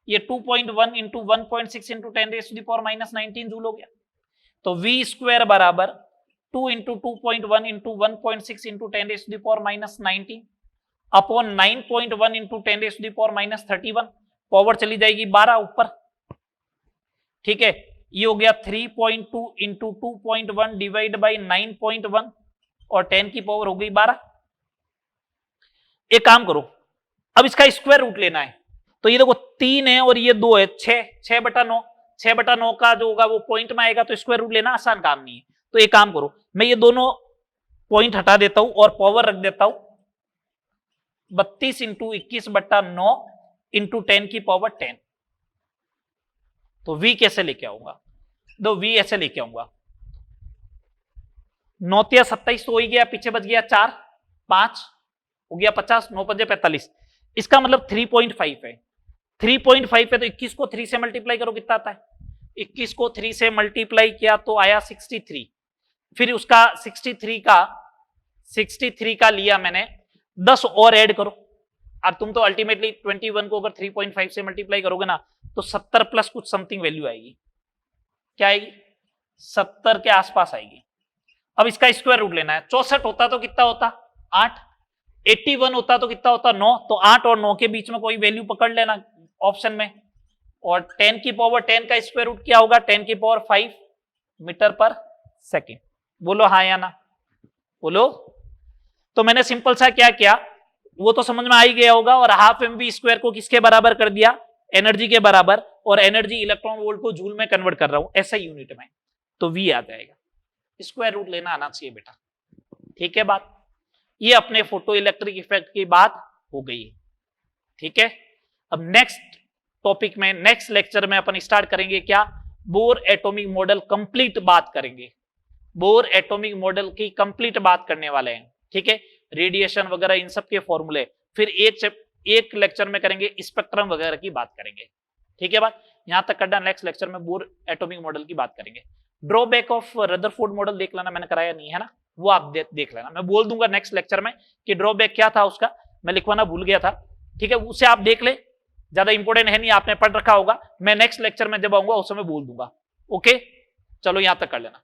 ये 2.1 इंटू 1.6 इंटू 10⁻⁻19 जूल हो गया। तो v² बराबर 2 into 2.1 into 1.6 into 10⁻⁻19 upon 9.1 into 10⁻⁻31, power चली जाएगी 12 ऊपर। ठीक है, ये हो गया 3.2 इंटू 2.1 डिवाइड बाई 9.1 और 10 की पावर हो गई 12। एक काम करो, अब इसका स्क्वायर रूट लेना है, तो ये देखो 3 है और ये 2 है, 6/9, 6/9 का जो होगा वो पॉइंट में आएगा, तो स्क्वायर रूट लेना आसान काम नहीं है। तो एक काम करो, मैं ये दोनों पॉइंट हटा देता हूं और पावर रख देता हूं 32 इंटू 21/9 इंटू 10 की पावर 10। तो v कैसे लेके आऊंगा, दो v ऐसे लेके आऊंगा, 9 × 27 तो हो ही गया, पीछे बच गया 4, 5 हो गया 50, 9 × 5 = 45। इसका मतलब 3.5 है, 3.5 है तो 21 को 3 से मल्टीप्लाई करो, कितना आता है 21 को 3 से मल्टीप्लाई किया तो आया 63। फिर उसका 63 का लिया मैंने 10 और ऐड करो, और तुम तो अल्टीमेटली 21 को अगर 3.5 से मल्टीप्लाई करोगे ना तो 70 प्लस कुछ समथिंग वैल्यू आएगी। क्या आएगी 70 के आसपास आएगी। अब इसका स्क्वायर रूट लेना है, 64 होता तो कितना होता 8, 81 होता तो कितना होता 9, तो 8 और 9 के बीच में कोई वैल्यू पकड़ लेना ऑप्शन में, और 10 की पावर 10 का स्क्वायर रूट क्या होगा 10 की पावर 5 मीटर पर सेकेंड। बोलो हाँ या ना, बोलो। तो मैंने सिंपल सा क्या किया वो तो समझ में आ ही गया होगा, और हाफ mv² को किसके बराबर कर दिया एनर्जी के बराबर, और एनर्जी इलेक्ट्रॉन वोल्ट को जूल में कन्वर्ट कर रहा हूं ऐसा यूनिट में, तो v आ जाएगा। स्क्वायर रूट लेना आना चाहिए बेटा, ठीक है बात। ये अपने फोटो इलेक्ट्रिक इफेक्ट की बात हो गई, ठीक है। अब नेक्स्ट टॉपिक में नेक्स्ट लेक्चर में अपन स्टार्ट करेंगे क्या, बोर एटॉमिक मॉडल कंप्लीट बात करेंगे, बोर एटॉमिक मॉडल की कंप्लीट बात करने वाले हैं, ठीक है। रेडिएशन वगैरह इन सब के फॉर्मूले, फिर एक लेक्चर में करेंगे स्पेक्ट्रम वगैरह की बात करेंगे, ठीक है बात। यहां तक करना, नेक्स्ट लेक्चर में बोर एटॉमिक मॉडल की बात करेंगे। ड्रॉबैक ऑफ रदरफोर्ड मॉडल देख लेना, मैंने कराया नहीं है ना, वो आप देख लेना, मैं बोल दूंगा नेक्स्ट लेक्चर में कि ड्रॉबैक क्या था उसका, मैं लिखवाना भूल गया था, ठीक है। उसे आप देख ले, ज्यादा इंपॉर्टेंट है नहीं, आपने पढ़ रखा होगा, मैं नेक्स्ट लेक्चर में जब आऊंगा उस समय बोल दूंगा, ओके। चलो यहां तक कर लेना।